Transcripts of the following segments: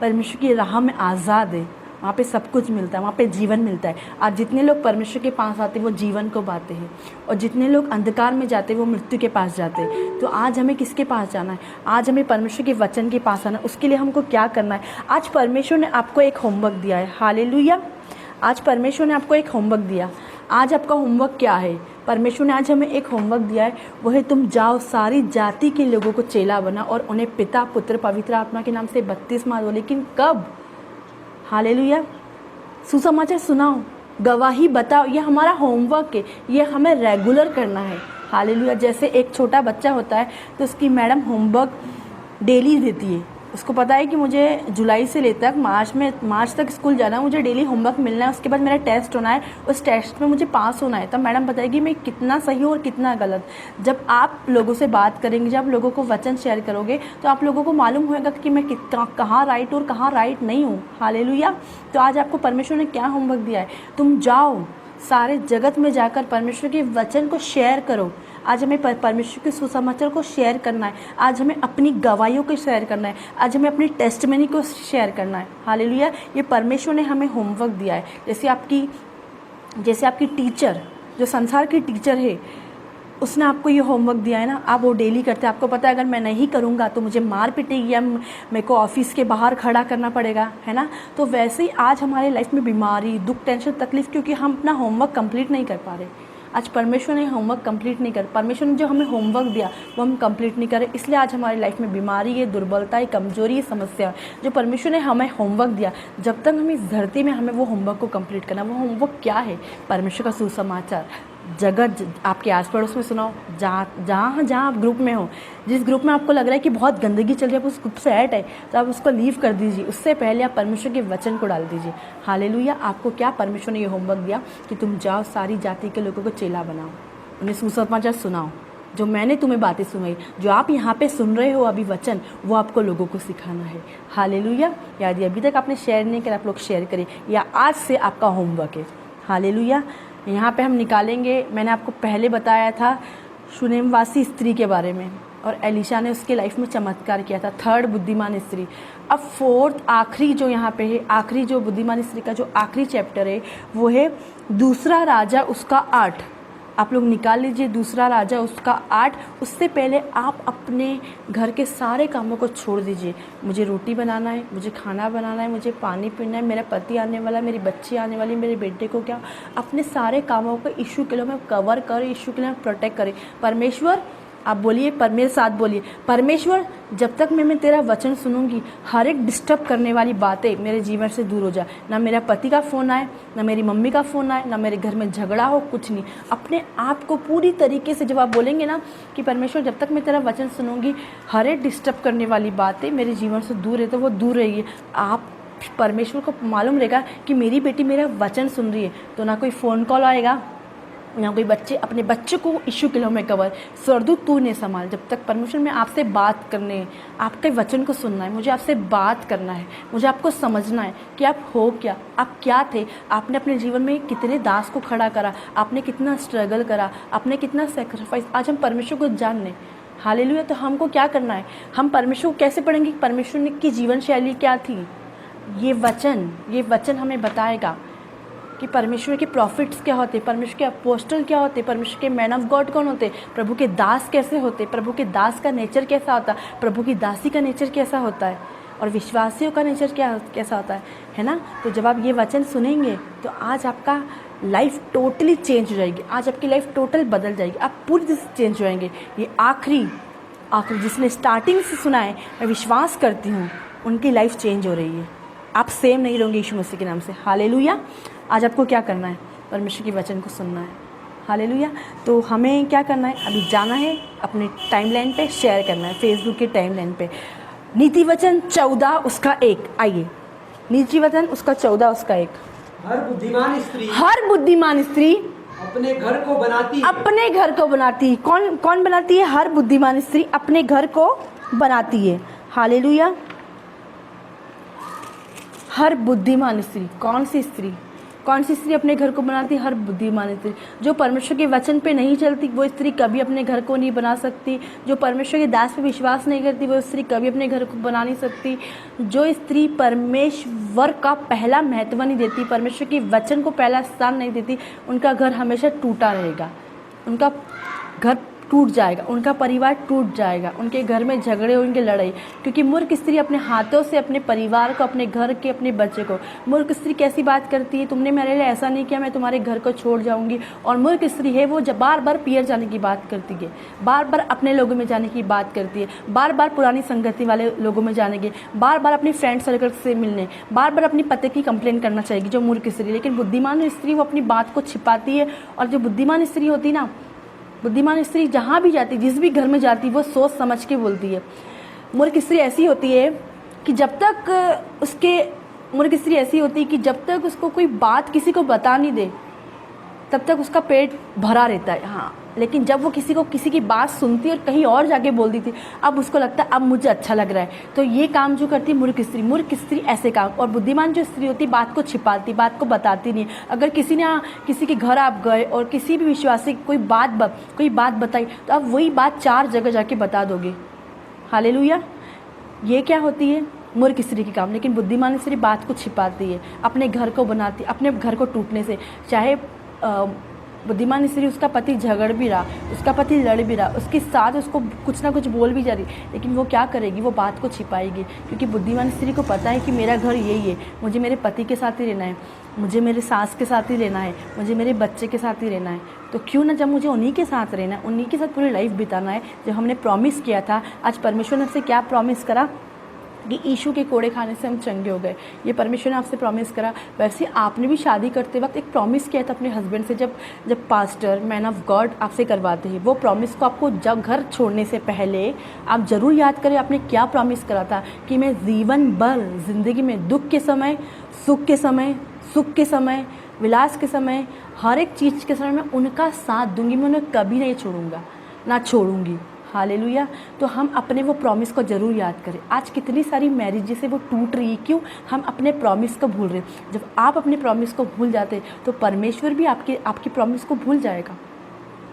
परमेश्वर की राह में आज़ाद है, वहाँ पे सब कुछ मिलता है, वहाँ पे जीवन मिलता है। आज जितने लोग परमेश्वर के पास आते हैं वो जीवन को पाते हैं, और जितने लोग अंधकार में जाते हैं वो मृत्यु के पास जाते हैं। तो आज हमें किसके पास जाना है? आज हमें परमेश्वर के वचन के पास आना है। उसके लिए हमको क्या करना है? आज परमेश्वर ने आपको एक होमवर्क दिया है। हालेलुया! आज परमेश्वर ने आपको एक होमवर्क दिया। आज आपका होमवर्क क्या है? परमेश्वर ने आज हमें एक होमवर्क दिया है, वो है तुम जाओ सारी जाति के लोगों को चेला बना और उन्हें पिता पुत्र पवित्र आत्मा के नाम से बपतिस्मा दो। लेकिन कब? हालेलुया! सुसमाचार सुनाओ, गवाही बताओ। ये हमारा होमवर्क है, ये हमें रेगुलर करना है। हालेलुया! जैसे एक छोटा बच्चा होता है तो उसकी मैडम होमवर्क डेली देती है। उसको पता है कि मुझे जुलाई से लेकर मार्च तक स्कूल जाना है, मुझे डेली होमवर्क मिलना है, उसके बाद मेरा टेस्ट होना है, उस टेस्ट में मुझे पास होना है। तब मैडम बताएगी मैं कितना सही हूँ और कितना गलत। जब आप लोगों से बात करेंगे, जब आप लोगों को वचन शेयर करोगे, तो आप लोगों को मालूम होगा कि मैं कहाँ राइट और कहाँ राइट नहीं हूँ। हालेलुया! तो आज आपको परमेश्वर ने क्या होमवर्क दिया है? तुम जाओ सारे जगत में जाकर परमेश्वर के वचन को शेयर करो। आज हमें परमेश्वर के सुसमाचार को शेयर करना है। आज हमें अपनी गवाहियों को शेयर करना है। आज हमें अपनी टेस्टमनी को शेयर करना है। हालेलुया! ये परमेश्वर ने हमें होमवर्क दिया है। जैसे आपकी टीचर, जो संसार की टीचर है, उसने आपको ये होमवर्क दिया है ना, आप वो डेली करते हैं। आपको पता है अगर मैं नहीं करूँगा तो मुझे मार पिटेगी या मेरे को ऑफिस के बाहर खड़ा करना पड़ेगा, है ना। तो वैसे ही आज हमारे लाइफ में बीमारी, दुख, टेंशन, तकलीफ, क्योंकि हम अपना होमवर्क कंप्लीट नहीं कर पा रहे। आज परमेश्वर ने होमवर्क कंप्लीट नहीं कर, परमेश्वर ने जो हमें होमवर्क दिया वो हम कंप्लीट नहीं करें, इसलिए आज हमारी लाइफ में बीमारी है, दुर्बलता है, कमजोरी है, समस्या है। जो परमेश्वर ने हमें होमवर्क दिया, जब तक हम इस धरती में, हमें वो होमवर्क को कंप्लीट करना। वो होमवर्क क्या है? परमेश्वर का सुसमाचार जगत आपके आस पड़ोस में सुनाओ। जहाँ आप ग्रुप में हो, जिस ग्रुप में आपको लग रहा है कि बहुत गंदगी चल रही है, आप उस ग्रुप से हट है, तो आप उसको लीव कर दीजिए। उससे पहले आप परमेश्वर के वचन को डाल दीजिए। हालेलुया! आपको क्या परमेश्वर ने ये होमवर्क दिया कि तुम जाओ सारी जाति के लोगों को चेला बनाओ, उन्हें सुसमाचार सुनाओ। जो मैंने तुम्हें बातें सुनाई, जो आप यहाँ पे सुन रहे हो अभी वचन, वो आपको लोगों को सिखाना है। हालेलुया! यदि अभी तक आपने शेयर नहीं किया, आप लोग शेयर करें, या आज से आपका होमवर्क है। हालेलुया! यहाँ पे हम निकालेंगे, मैंने आपको पहले बताया था शुनेमवासी स्त्री के बारे में, और एलिशा ने उसके लाइफ में चमत्कार किया था। थर्ड बुद्धिमान स्त्री। अब फोर्थ आखिरी जो यहाँ पे है, आखिरी जो बुद्धिमान स्त्री का जो आखिरी चैप्टर है, वो है दूसरा राजा उसका 8। आप लोग निकाल लीजिए, दूसरा राजा उसका 8। उससे पहले आप अपने घर के सारे कामों को छोड़ दीजिए। मुझे रोटी बनाना है, मुझे खाना बनाना है, मुझे पानी पीना है, मेरा पति आने वाला है, मेरी बच्ची आने वाली, मेरे बेटे को क्या, अपने सारे कामों को यीशु के लिए मैं कवर करें, यीशु के लिए मैं प्रोटेक्ट करें। परमेश्वर, आप बोलिए, मेरे साथ बोलिए, परमेश्वर जब तक मैं तेरा वचन सुनूंगी, हर एक डिस्टर्ब करने वाली बातें मेरे जीवन से दूर हो जाए। ना मेरा पति का फ़ोन आए, ना मेरी मम्मी का फ़ोन आए, ना मेरे घर में झगड़ा हो, कुछ नहीं। अपने आप को पूरी तरीके से, जब आप बोलेंगे ना कि परमेश्वर जब तक मैं तेरा वचन सुनूंगी, हर एक डिस्टर्ब करने वाली बातें मेरे जीवन से दूर है, तो वो दूर रहिए। आप परमेश्वर को मालूम रहेगा कि मेरी बेटी मेरा वचन सुन रही है, तो ना कोई फ़ोन कॉल आएगा, ना कोई अपने बच्चे को यीशु के लिए में कवर। स्वर्गदूत तू ने संभाल। जब तक परमेश्वर में आपसे बात करने, आपके वचन को सुनना है, मुझे आपसे बात करना है, मुझे आपको समझना है कि आप हो क्या, आप क्या थे, आपने अपने जीवन में कितने दास को खड़ा करा, आपने कितना स्ट्रगल करा, आपने कितना सेक्रीफाइस। आज हम परमेश्वर को जानने, हालेलुया, तो हमको क्या करना है? हम परमेश्वर को कैसे पढ़ेंगे? परमेश्वर की जीवन शैली क्या थी? ये वचन हमें बताएगा कि परमेश्वर के प्रॉफिट्स क्या होते, परमेश्वर के अपोस्टल क्या होते, परमेश्वर के मैन ऑफ गॉड कौन होते, प्रभु के दास कैसे होते, प्रभु के दास का नेचर कैसा होता है, प्रभु की दासी का नेचर कैसा होता है, और विश्वासियों का नेचर कैसा होता है ना। तो जब आप ये वचन सुनेंगे तो आज आपका लाइफ टोटली चेंज हो जाएगी। आज आपकी लाइफ टोटल बदल जाएगी, आप पूरी तरह से चेंज हो जाएंगे। ये आखिरी जिसने स्टार्टिंग से सुना है, मैं विश्वास करती हूँ उनकी लाइफ चेंज हो रही है। आप सेम नहीं रहोगे यीशु मसीह के नाम से। हालेलुया! आज आपको क्या करना है? परमेश्वर के वचन को सुनना है। हालेलुया! तो हमें क्या करना है? अभी जाना है अपने टाइमलाइन पे शेयर करना है, फेसबुक के टाइमलाइन पे। नीति वचन 14 उसका 1। आइए, नीति वचन उसका 14 उसका 1। हर बुद्धिमान स्त्री अपने घर को बनाती है। अपने घर को बनाती है। कौन बनाती है? हर बुद्धिमान स्त्री अपने घर को बनाती है। हालेलुया! हर बुद्धिमान स्त्री। कौन सी स्त्री? कौन सी स्त्री अपने घर को बनाती? हर बुद्धिमान स्त्री। जो परमेश्वर के वचन पे नहीं चलती वो स्त्री कभी अपने घर को नहीं बना सकती। जो परमेश्वर के दास पे विश्वास नहीं करती वो स्त्री कभी अपने घर को बना नहीं सकती। जो स्त्री परमेश्वर का पहला महत्व नहीं देती, परमेश्वर के वचन को पहला स्थान नहीं देती, उनका घर हमेशा टूटा रहेगा, उनका घर टूट जाएगा, उनका परिवार टूट जाएगा, उनके घर में झगड़े होंगे, लड़ाई। क्योंकि मूर्ख स्त्री अपने हाथों से अपने परिवार को, अपने घर के, अपने बच्चे को, मूर्ख स्त्री कैसी बात करती है, तुमने मेरे लिए ऐसा नहीं किया, मैं तुम्हारे घर को छोड़ जाऊंगी। और मूर्ख स्त्री है वो जब बार बार पियर जाने की बात करती है, बार बार अपने लोगों में जाने की बात करती है, बार बार पुरानी संगति वाले लोगों में जाने की, बार बार अपनी फ्रेंड सर्कल से मिलने, बार बार अपनी पति की कंप्लेंट करना चाहेगी, जो मूर्ख स्त्री। लेकिन बुद्धिमान स्त्री वो अपनी बात को छिपाती है। और जो बुद्धिमान स्त्री होती है ना, बुद्धिमान स्त्री जहाँ भी जाती, जिस भी घर में जाती, वो सोच समझ के बोलती है। मूर्ख स्त्री ऐसी होती है कि जब तक उसको कोई बात किसी को बता नहीं दे तब तक उसका पेट भरा रहता है। हाँ, लेकिन जब वो किसी की बात सुनती और कहीं और जाके बोल दी थी, अब उसको लगता है अब मुझे अच्छा लग रहा है। तो ये काम जो करती है मूर्ख स्त्री ऐसे काम। और बुद्धिमान जो स्त्री होती है बात को छिपाती, बात को बताती नहीं। अगर किसी के घर आप गए और किसी भी विश्वासी कोई बात बताई तो आप वही बात 4 जगह जाके बता दोगे। हालेलुया। ये क्या होती है? मूर्ख स्त्री की काम। लेकिन बुद्धिमान स्त्री बात को छिपाती है, अपने घर को बनाती, अपने घर को टूटने से। चाहे बुद्धिमान स्त्री, उसका पति झगड़ भी रहा, उसका पति लड़ भी रहा, उसके साथ उसको कुछ ना कुछ बोल भी जा रही, लेकिन वो क्या करेगी? वो बात को छिपाएगी। क्योंकि बुद्धिमान स्त्री को पता है कि मेरा घर यही है, मुझे मेरे पति के साथ ही रहना है, मुझे मेरे सास के साथ ही रहना है, मुझे मेरे बच्चे के साथ ही रहना है। तो क्यों ना, जब मुझे उन्हीं के साथ रहना है, उन्हीं के साथ पूरी लाइफ बिताना है, जो हमने प्रॉमिस किया था। आज परमेश्वर ने हमसे क्या प्रॉमिस करा कि यीशु के कोड़े खाने से हम चंगे हो गए। ये परमेश्वर ने आपसे प्रॉमिस करा। वैसे आपने भी शादी करते वक्त एक प्रॉमिस किया था अपने हस्बैंड से। जब पास्टर, मैन ऑफ गॉड आपसे करवाते हैं, वो प्रॉमिस को आपको जब घर छोड़ने से पहले आप ज़रूर याद करें आपने क्या प्रॉमिस करा था कि मैं जीवन भर ज़िंदगी में दुख के समय, सुख के समय, विलास के समय, हर एक चीज़ के समय मैं उनका साथ दूंगी, मैं उन्हें कभी नहीं छोड़ूंगा, ना छोड़ूंगी। हालेलुया। तो हम अपने वो प्रॉमिस को ज़रूर याद करें। आज कितनी सारी मैरिज से वो टूट रही है, क्यों? हम अपने प्रॉमिस को भूल रहे। जब आप अपने प्रॉमिस को भूल जाते तो परमेश्वर भी आपकी प्रॉमिस को भूल जाएगा।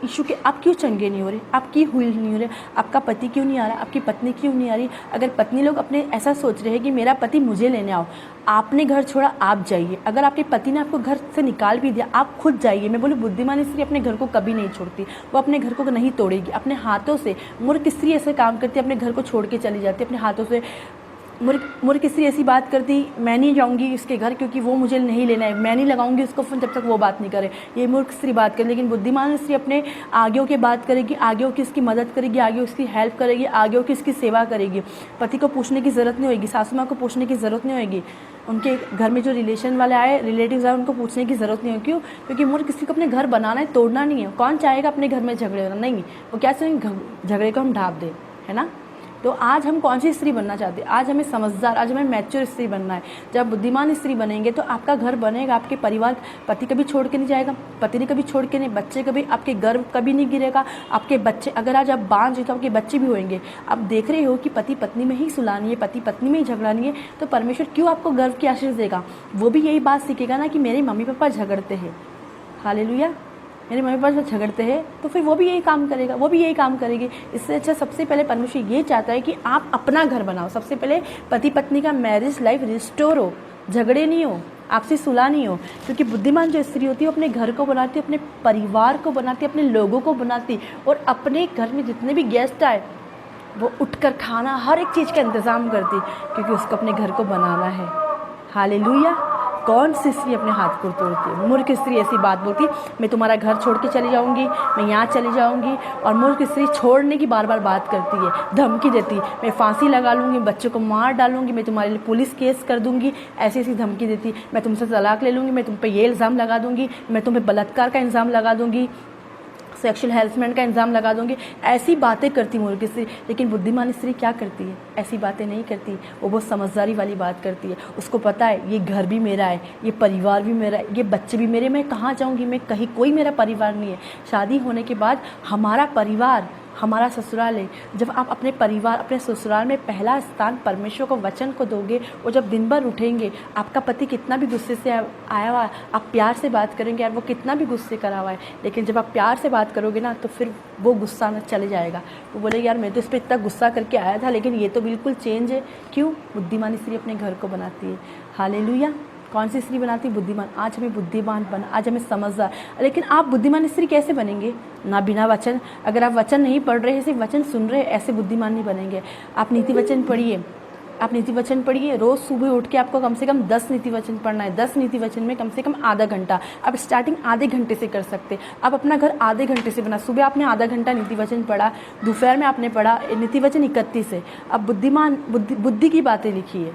यीशु के आप क्यों चंगे नहीं हो रहे? आप क्यों हुई नहीं हो रहे? आपका पति क्यों नहीं आ रहा? आपकी पत्नी क्यों नहीं आ रही? अगर पत्नी लोग अपने ऐसा सोच रहे हैं कि मेरा पति मुझे लेने आओ, आपने घर छोड़ा, आप जाइए। अगर आपके पति ने आपको घर से निकाल भी दिया, आप खुद जाइए। मैं बोलूँ बुद्धिमान स्त्री अपने घर को कभी नहीं छोड़ती, वो अपने घर को नहीं तोड़ेगी अपने हाथों से। मूर्ख स्त्री ऐसे काम करती है, अपने घर को छोड़ के चली जाती है अपने हाथों से। मूर्ख स्त्री ऐसी बात करती, मैं नहीं जाऊंगी उसके घर क्योंकि वो मुझे नहीं लेना है, मैं नहीं लगाऊंगी उसको फ़ोन जब तक वो बात नहीं करे। ये मूर्ख स्त्री बात करे। लेकिन बुद्धिमान स्त्री अपने आगे की बात करेगी, आगे की इसकी मदद करेगी, आगे उसकी हेल्प करेगी, आगे की इसकी सेवा करेगी। पति को पूछने की ज़रूरत नहीं होगी, सासू माँ को पूछने की ज़रूरत नहीं होगी, उनके घर में जो रिलेशन वाले आए, रिलेटिव्स आए, उनको पूछने की ज़रूरत नहीं होगी। क्यों? क्योंकि मूर्ख स्त्री को अपने घर बनाना है, तोड़ना नहीं है। कौन चाहेगा अपने घर में झगड़े होना? नहीं, वो क्या चाहेंगे? झगड़े को हम ढाप दें, है ना। तो आज हम कौन सी स्त्री बनना चाहते हैं? आज हमें समझदार, आज हमें मैच्योर स्त्री बनना है। जब बुद्धिमान स्त्री बनेंगे तो आपका घर बनेगा, आपके परिवार, पति कभी छोड़ के नहीं जाएगा, पत्नी कभी छोड़ के नहीं, बच्चे कभी, आपके गर्व कभी नहीं गिरेगा। आपके बच्चे, अगर आज आप बांझ हैं तो आपके बच्चे भी होंगे। आप देख रहे हो कि पति पत्नी में ही सुलानी है, पति पत्नी में ही झगड़ानी है, तो परमेश्वर क्यों आपको गर्व की आशीष देगा? वो भी यही बात सीखेगा ना कि मेरे मम्मी पापा झगड़ते हैं, हालेलुया, मेरे मम्मी पापा झगड़ते हैं, तो फिर वो भी यही काम करेगा, वो भी यही काम करेगी। इससे अच्छा सबसे पहले परमेश्वर ये चाहता है कि आप अपना घर बनाओ। सबसे पहले पति पत्नी का मैरिज लाइफ रिस्टोर हो, झगड़े नहीं हो, आपसी सुलह नहीं हो। क्योंकि बुद्धिमान जो स्त्री होती है अपने घर को बनाती है, अपने परिवार को बनाती है, अपने लोगों को बनाती, और अपने घर में जितने भी गेस्ट आए वो उठकर खाना, हर एक चीज़ का इंतज़ाम करती, क्योंकि उसको अपने घर को बनाना है। हालेलुया। कौन सी स्त्री अपने हाथ को तोड़ती है? मूर्ख स्त्री ऐसी बात बोलती, मैं तुम्हारा घर छोड़ के चली जाऊंगी, मैं यहाँ चली जाऊंगी। और मूर्ख स्त्री छोड़ने की बार बार बात करती है, धमकी देती, मैं फांसी लगा लूँगी, बच्चों को मार डालूंगी, मैं तुम्हारे लिए पुलिस केस कर दूंगी, ऐसी ऐसी धमकी देती। मैं तुमसे तलाक ले लूँगी, मैं तुम पे ये इल्ज़ाम लगा दूंगी, मैं तुम्हें बलात्कार का इल्ज़ाम लगा दूंगी, सेक्सुअल हैरेसमेंट का इल्ज़ाम लगा दूंगी। ऐसी बातें करती मूर्ख स्त्री। लेकिन बुद्धिमान स्त्री क्या करती है? ऐसी बातें नहीं करती, वो बहुत समझदारी वाली बात करती है। उसको पता है ये घर भी मेरा है, ये परिवार भी मेरा है, ये बच्चे भी मेरे, मैं कहाँ जाऊँगी, मैं कहीं, कोई मेरा परिवार नहीं है। शादी होने के बाद हमारा परिवार, हमारा ससुराल है। जब आप अपने परिवार, अपने ससुराल में पहला स्थान परमेश्वर को, वचन को दोगे, और जब दिन भर उठेंगे, आपका पति कितना भी गुस्से से आया हुआ है, आप प्यार से बात करेंगे यार, वो कितना भी गुस्से करा हुआ है, लेकिन जब आप प्यार से बात करोगे ना, तो फिर वो गुस्सा ना चले जाएगा। वो बोलेगा यार मैं तो इस पर इतना गुस्सा करके आया था, लेकिन ये तो बिल्कुल चेंज है। क्यों? बुद्धिमान स्त्री अपने घर को बनाती है। हालेलुया। कौन सी स्त्री बनाती है? बुद्धिमान। आज हमें बुद्धिमान बना, आज हमें समझदार। लेकिन आप बुद्धिमान स्त्री कैसे बनेंगे? ना बिना वचन। अगर आप वचन नहीं पढ़ रहे, सिर्फ वचन सुन रहे, ऐसे बुद्धिमान नहीं बनेंगे। आप नीति वचन पढ़िए, आप नीति वचन पढ़िए। रोज़ सुबह उठ के आपको कम से कम 10 नीति वचन पढ़ना है। 10 नीति वचन में कम से कम आधा घंटा। आप स्टार्टिंग आधे घंटे से कर सकते। आप अपना घर आधे घंटे से बना। सुबह आपने आधा घंटा नीति वचन पढ़ा, दोपहर में आपने पढ़ा नीति वचन 31 है। अब बुद्धि की बातें लिखिए।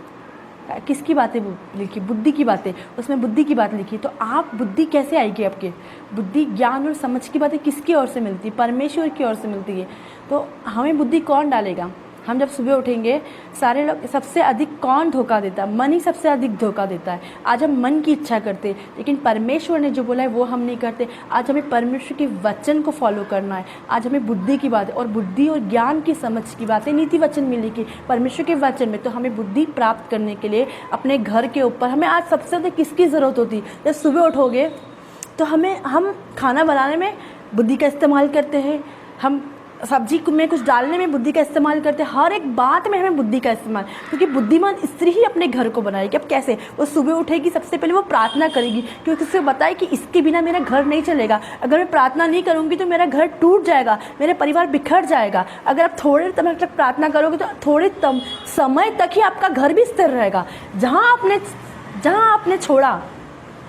किसकी बातें लिखी? बुद्धि की बातें। उसमें बुद्धि की बात लिखी। तो आप बुद्धि कैसे आएगी आपके? बुद्धि, ज्ञान और समझ की बातें किसकी ओर से मिलती है? परमेश्वर की ओर से मिलती है। तो हमें बुद्धि कौन डालेगा? हम जब सुबह उठेंगे, सारे लोग, सबसे अधिक कौन धोखा देता है? मन ही सबसे अधिक धोखा देता है। आज हम मन की इच्छा करते, लेकिन परमेश्वर ने जो बोला है वो हम नहीं करते। आज हमें परमेश्वर के वचन को फॉलो करना है। आज हमें बुद्धि की बात, और बुद्धि और ज्ञान की समझ की बातें नीति वचन में लिखी, परमेश्वर के वचन में। तो हमें बुद्धि प्राप्त करने के लिए अपने घर के ऊपर हमें आज सबसे अधिक किसकी ज़रूरत होती है? जब सुबह उठोगे तो हम खाना बनाने में बुद्धि का इस्तेमाल करते हैं, हम सब्जी में कुछ डालने में बुद्धि का इस्तेमाल करते हैं, हर एक बात में हमें बुद्धि का इस्तेमाल। क्योंकि बुद्धिमान स्त्री ही अपने घर को बनाएगी। अब कैसे? वो सुबह उठेगी, सबसे पहले वो प्रार्थना करेगी, क्योंकि उससे बताए कि इसके बिना मेरा घर नहीं चलेगा। अगर मैं प्रार्थना नहीं करूँगी तो मेरा घर टूट जाएगा, मेरे परिवार बिखर जाएगा। अगर आप थोड़े समय तक प्रार्थना करोगे तो थोड़े समय तक ही आपका घर भी स्थिर रहेगा। जहाँ आपने छोड़ा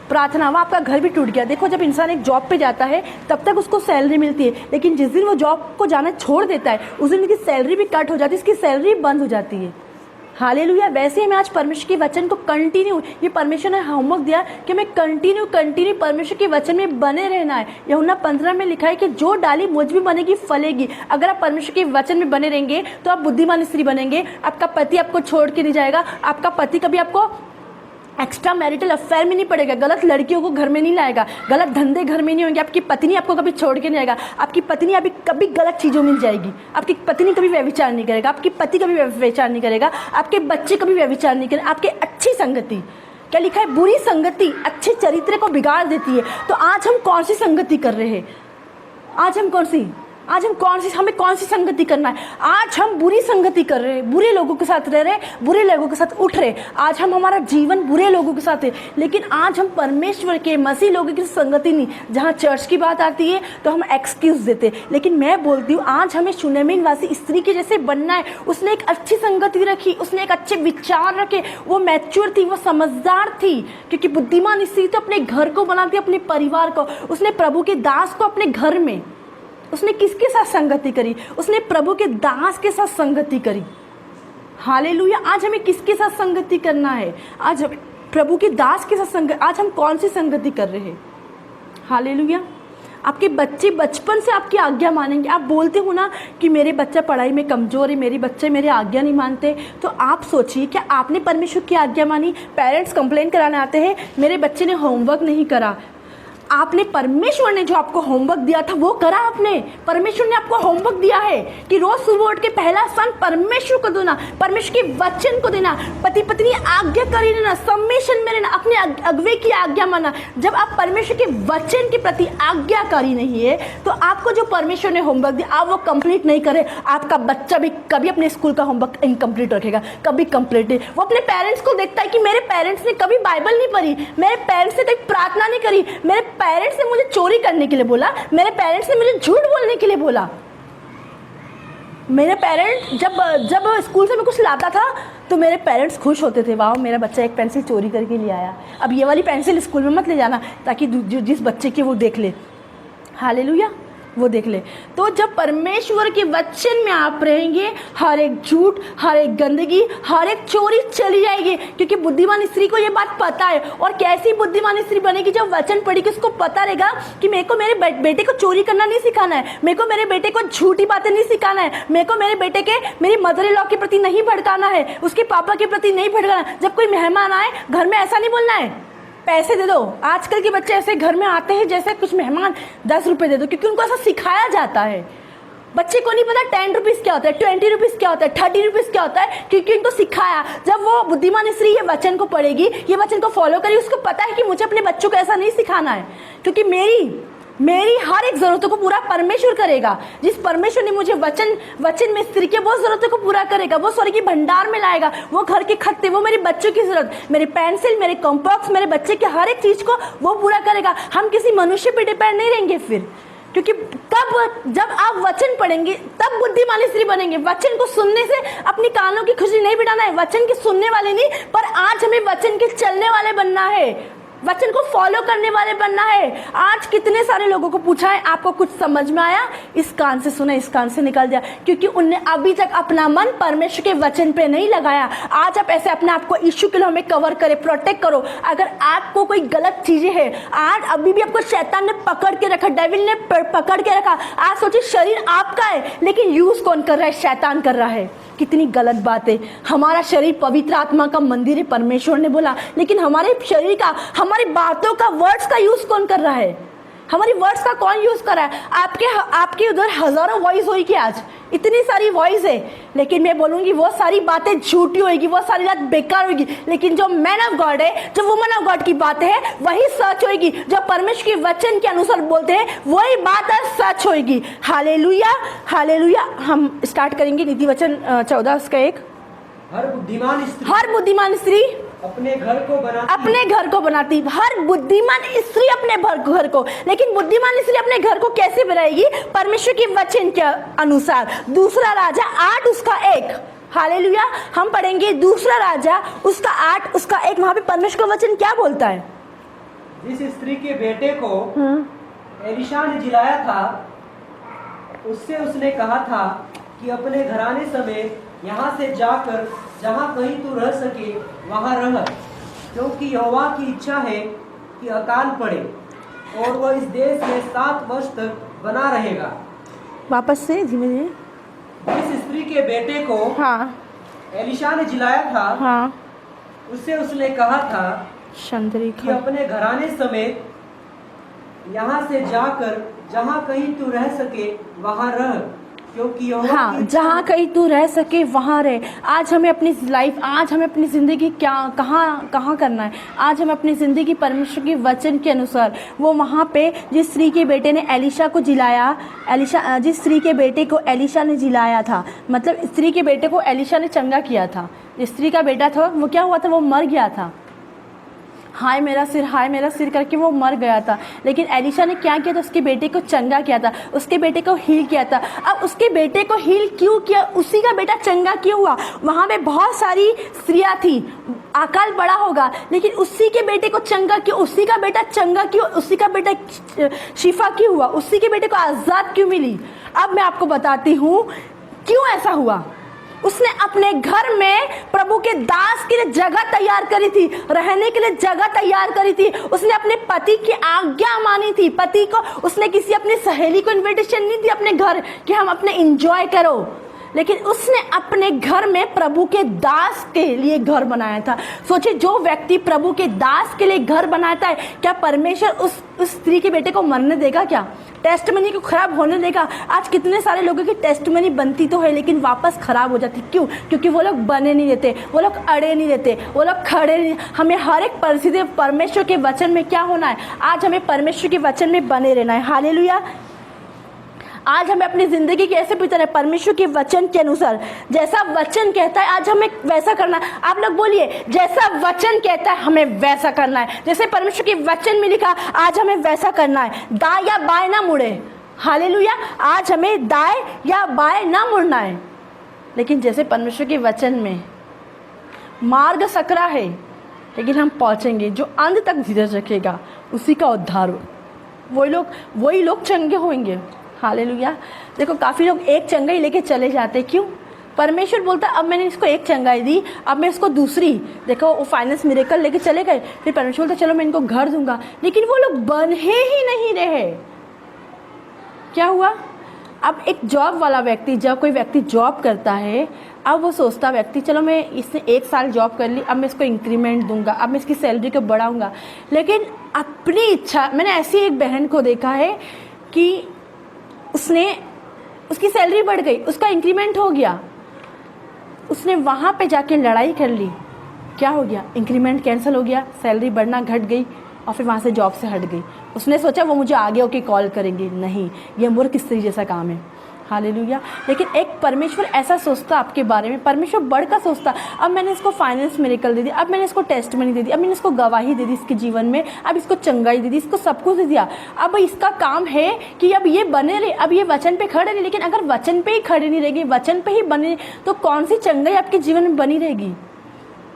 प्रार्थना, वहाँ आपका घर भी टूट गया। देखो, जब इंसान एक जॉब पे जाता है तब तक उसको सैलरी मिलती है, लेकिन जिस दिन वो जॉब को जाना छोड़ देता है, उस दिन उसकी सैलरी भी कट हो जाती है, उसकी सैलरी बंद हो जाती है। हालेलुया। वैसे ही हमें आज परमेश्वर के वचन को कंटिन्यू, ये परमेश्वर ने होमवर्क दिया कि हमें कंटिन्यू परमेश्वर के वचन में बने रहना है। यूहन्ना 15 में लिखा है कि जो डाली मुझ में बनेगी फलेगी। अगर आप परमेश्वर के वचन में बने रहेंगे तो आप बुद्धिमान स्त्री बनेंगे। आपका पति आपको छोड़ के नहीं जाएगा। आपका पति कभी आपको एक्स्ट्रा मैरिटल अफेयर में नहीं पड़ेगा, गलत लड़कियों को घर में नहीं लाएगा, गलत धंधे घर में नहीं होंगे। आपकी पत्नी आपको कभी छोड़ के नहीं आएगा। आपकी पत्नी अभी कभी गलत चीज़ों में जाएगी। आपकी पत्नी कभी व्यभिचार नहीं करेगा, आपकी पति कभी व्यभिचार नहीं करेगा, आपके बच्चे कभी व्यभिचार नहीं करेंगे। आपकी अच्छी संगति, क्या लिखा है? बुरी संगति अच्छे चरित्र को बिगाड़ देती है। तो आज हम कौन सी संगति कर रहे हैं? हमें कौन सी संगति करना है? आज हम बुरी संगति कर रहे हैं, बुरे लोगों के साथ रह रहे, बुरे लोगों के साथ उठ रहे। आज हमारा जीवन बुरे लोगों के साथ है, लेकिन आज हम परमेश्वर के मसीह लोगों की संगति नहीं। जहाँ चर्च की बात आती है तो हम एक्सक्यूज देते, लेकिन मैं बोलती हूँ आज हमें शूनेमिन वासी स्त्री के जैसे बनना है। उसने एक अच्छी संगति रखी, उसने एक अच्छे विचार रखे, वो मैच्योर थी, वो समझदार थी। क्योंकि बुद्धिमान स्त्री तो अपने घर को बनाती, अपने परिवार को। उसने प्रभु के दास को अपने घर में, उसने किसके साथ संगति करी? उसने प्रभु के दास के साथ संगति करी। हालेलुया। आज हमें किसके साथ संगति करना है? आज प्रभु के दास के साथ संगति। आज हम कौन सी संगति कर रहे हैं? हालेलुया। आपके बच्चे बचपन से आपकी आज्ञा मानेंगे। आप बोलते हो ना कि मेरे बच्चा पढ़ाई में कमज़ोर है, मेरे बच्चे मेरी आज्ञा नहीं मानते, तो आप सोचिए क्या आपने परमेश्वर की आज्ञा मानी? पेरेंट्स कंप्लेन कराने आते हैं, मेरे बच्चे ने होमवर्क नहीं करा। आपने, परमेश्वर ने जो आपको होमवर्क दिया था वो करा आपने? परमेश्वर ने आपको होमवर्क दिया है कि रोज सुबह उठ के पहला स्थान परमेश्वर को देना, परमेश्वर के वचन को देना, पति पत्नी आज्ञाकारी रहना, सम्मेशन में रहना, अपने अगुवे की आज्ञा मानना। जब आप परमेश्वर के वचन के प्रति आज्ञाकारी नहीं है तो आपको जो परमेश्वर ने होमवर्क दिया आप वो कंप्लीट नहीं करे। आपका बच्चा भी कभी अपने स्कूल का होमवर्क इनकम्प्लीट रखेगा, कभी कंप्लीट नहीं। वो अपने पेरेंट्स को देखता है कि मेरे पेरेंट्स ने कभी बाइबल नहीं पढ़ी, मेरे पेरेंट्स ने कभी प्रार्थना नहीं करी, मेरे पेरेंट्स ने मुझे चोरी करने के लिए बोला, मेरे पेरेंट्स ने मुझे झूठ बोलने के लिए बोला। मेरे पेरेंट्स जब स्कूल से मैं कुछ लाता था तो मेरे पेरेंट्स खुश होते थे, वाह मेरा बच्चा एक पेंसिल चोरी करके ले आया, अब ये वाली पेंसिल स्कूल में मत ले जाना ताकि जिस बच्चे की वो देख ले। हालेलुया, वो देख ले। तो जब परमेश्वर के वचन में आप रहेंगे, हर एक झूठ, हर एक गंदगी, हर एक चोरी चली जाएगी। क्योंकि बुद्धिमान स्त्री को ये बात पता है। और कैसी बुद्धिमान स्त्री बनेगी? जब वचन पढ़ेगी उसको पता रहेगा कि मेरे को मेरे बेटे को चोरी करना नहीं सिखाना है, मेरे को मेरे बेटे को झूठी बातें नहीं सिखाना है, मेरे को मेरे बेटे के मेरी मदर इन लॉ के प्रति नहीं भड़काना है, उसके पापा के प्रति नहीं भड़काना। जब कोई मेहमान आए घर में ऐसा नहीं बोलना है पैसे दे दो। आजकल के बच्चे ऐसे घर में आते हैं जैसे कुछ मेहमान 10 रुपए दे दो, क्योंकि उनको ऐसा सिखाया जाता है। बच्चे को नहीं पता 10 रुपीज़ क्या होता है, 20 रुपीज़ क्या होता है, 30 रुपीज़ क्या होता है, क्योंकि उनको सिखाया। जब वो बुद्धिमान स्त्री ये वचन को पढ़ेगी, ये वचन को फॉलो करेगी, उसको पता है कि मुझे अपने बच्चों को ऐसा नहीं सिखाना है, क्योंकि मेरी हर एक ज़रूरतों को पूरा परमेश्वर करेगा। जिस परमेश्वर ने मुझे वचन में स्त्री के वो ज़रूरतों को पूरा करेगा, वो स्वर्ग की भंडार में लाएगा, वो घर के खत्ते, वो मेरे बच्चों की ज़रूरत, मेरे पेंसिल, मेरे कॉम्पॉक्स, मेरे बच्चे के हर एक चीज़ को वो पूरा करेगा। हम किसी मनुष्य पे डिपेंड नहीं रहेंगे फिर, क्योंकि तब जब आप वचन पढ़ेंगे तब बुद्धिमान स्त्री बनेंगे। वचन को सुनने से अपनी कानों की खुशी नहीं बिठाना है, वचन के सुनने वाले नहीं, पर आज हमें वचन के चलने वाले बनना है, वचन को फॉलो करने वाले बनना है। आज कितने सारे लोगों को पूछा है, आपको कुछ समझ में आया? इस कान से सुना, इस कान से निकल दिया, क्योंकि उनने अभी तक अपना मन परमेश्वर के वचन पे नहीं लगाया। आज आप ऐसे अपने आप को यीशु के लिए हमें कवर करे, प्रोटेक्ट करो। अगर आपको कोई गलत चीजें है, आज अभी भी आपको शैतान ने पकड़ के रखा, डेविल ने पकड़ के रखा। आज सोचिए शरीर आपका है, लेकिन यूज कौन कर रहा है? शैतान कर रहा है। कितनी गलत बात है। हमारा शरीर पवित्र आत्मा का मंदिर है, परमेश्वर ने बोला, लेकिन हमारे शरीर का, हमारी बातों का, वर्ड्स का यूज कौन कर रहा है? हमारी वर्ड्स का कौन यूज कर रहा है? आपके उधर हजारों वॉइस होगी आज, इतनी सारी वॉइस है, लेकिन मैं बोलूंगी वो सारी बातें झूठी होगी, वो सारी बात बेकार होगी। लेकिन जो मैन ऑफ गॉड है, जो वुमन ऑफ गॉड की बातें है, वही सच होगी। जो परमेश्वर के वचन के अनुसार बोलते हैं, वही बात सच होगी। Hallelujah, hallelujah. हम स्टार्ट करेंगे नीति वचन 14 उसका 1। हर बुद्धिमान स्त्री अपने घर को बनाती। हर बुद्धिमान स्त्री अपने घर को, लेकिन बुद्धिमान स्त्री अपने घर को कैसे बनाएगी? परमेश्वर के वचन के अनुसार। दूसरा राजा 8 उसका 1। हालेलुया। हम पढ़ेंगे दूसरा राजा उसका 8 उसका 1। वहां पे परमेश्वर का वचन क्या बोलता है? जिस स्त्री के बेटे को एलिशा ने जिलाया था, उससे उसने कहा था कि अपने घराने समेत यहाँ से जाकर जहाँ कहीं तू रह सके वहाँ रह, क्योंकि यहोवा की इच्छा है कि अकाल पड़े और वह इस देश में 7 वर्ष तक बना रहेगा। वापस से धीमे धीमे। जिस स्त्री के बेटे को एलिशा ने जिलाया था, उससे उसने कहा था कि अपने घराने समेत यहाँ से जाकर जहाँ कहीं तू रह सके वहाँ रह, क्योंकि जहाँ कहीं तू रह सके वहाँ रहे। आज हमें अपनी लाइफ, आज हमें अपनी ज़िंदगी कहाँ करना है? आज हमें अपनी ज़िंदगी परमेश्वर के वचन के अनुसार, वो वहाँ पे जिस स्त्री के बेटे ने एलिशा को जिलाया, जिस स्त्री के बेटे को एलिशा ने जिलाया था, मतलब स्त्री के बेटे को एलिशा ने चंगा किया था। जिस स्त्री का बेटा था वो क्या हुआ था? वो मर गया था। हाय मेरा सिर करके वो मर गया था। लेकिन एलिशा ने क्या किया था? उसके बेटे को चंगा किया था, उसके बेटे को हील किया था। अब उसके बेटे को हील क्यों किया? उसी का बेटा चंगा क्यों हुआ? वहाँ पे बहुत सारी स्त्रियाँ थी, अकाल बड़ा होगा, लेकिन उसी के बेटे को चंगा क्यों? उसी का बेटा चंगा क्यों? उसी का बेटा शिफा क्यों हुआ? उसी के बेटे को आज़ाद क्यों मिली? अब मैं आपको बताती हूँ क्यों ऐसा हुआ। उसने अपने घर में प्रभु के दास के लिए जगह तैयार करी थी, रहने के लिए जगह तैयार करी थी। उसने अपने पति की आज्ञा मानी थी। पति को उसने किसी अपनी सहेली को इनविटेशन नहीं दी अपने घर कि हम अपने एंजॉय करो, लेकिन उसने अपने घर में प्रभु के दास के लिए घर बनाया था। सोचिए, जो व्यक्ति प्रभु के दास के लिए घर बनाता है, क्या परमेश्वर उस स्त्री के बेटे को मरने देगा? क्या टेस्टमनी को खराब होने देगा? आज कितने सारे लोगों की टेस्टमनी बनती तो है, लेकिन वापस खराब हो जाती। क्यों? क्योंकि वो लोग बने नहीं देते, वो लोग अड़े नहीं देते, वो लोग खड़े नहीं। हमें हर एक परिस्थिति परमेश्वर के वचन में क्या होना है? आज हमें परमेश्वर के वचन में बने रहना है। हालेलुया। आज हमें अपनी ज़िंदगी कैसे बिताना है? परमेश्वर के वचन के अनुसार। जैसा वचन कहता है आज हमें वैसा करना है। आप लोग बोलिए, जैसा वचन कहता है हमें वैसा करना है। जैसे परमेश्वर के वचन में लिखा, आज हमें वैसा करना है। दाएं या बाएं ना मुड़े। हालेलुया। आज हमें दाएं या बाएं ना मुड़ना है, लेकिन जैसे परमेश्वर के वचन में मार्ग सकरा है, लेकिन हम पहुँचेंगे। जो अंत तक धीरज रखेगा उसी का उद्धार हो। वही लोग चंगे होंगे। हालेलुया। देखो, काफ़ी लोग एक चंगाई लेके चले जाते। क्यों? परमेश्वर बोलता अब मैंने इसको एक चंगाई दी, अब मैं इसको दूसरी, देखो वो फाइनेंस मिरेकल लेके चले गए। फिर परमेश्वर बोलता चलो मैं इनको घर दूंगा, लेकिन वो लोग बने ही नहीं रहे। क्या हुआ? अब एक जॉब वाला व्यक्ति, जब कोई व्यक्ति जॉब करता है, अब वो सोचता व्यक्ति चलो मैं इसने 1 साल जॉब कर ली, अब मैं इसको इंक्रीमेंट दूंगा, अब मैं इसकी सैलरी को बढ़ाऊंगा। लेकिन अपनी इच्छा, मैंने ऐसी एक बहन को देखा है कि उसने उसकी सैलरी बढ़ गई, उसका इंक्रीमेंट हो गया। उसने वहाँ पे जाके लड़ाई कर ली, क्या हो गया? इंक्रीमेंट कैंसिल हो गया, सैलरी बढ़ना घट गई और फिर वहाँ से जॉब से हट गई। उसने सोचा वो मुझे आगे होके कॉल करेंगे, नहीं, ये मूर्ख स्त्री जैसा काम है। हालेलुया। लेकिन एक परमेश्वर ऐसा सोचता आपके बारे में, परमेश्वर बढ़कर सोचता। अब मैंने इसको फाइनेंस मिरेकल दे दी, अब मैंने इसको टेस्टमनी दे दी, अब मैंने इसको गवाही दे दी इसके जीवन में, अब इसको चंगाई दे दी, इसको सब कुछ दे दिया। अब इसका काम है कि अब ये बने रहे, अब ये वचन पे खड़े रहे। लेकिन अगर वचन पे ही खड़े नहीं रहेगी, वचन पे ही बने, तो कौन सी चंगाई आपके जीवन में बनी रहेगी?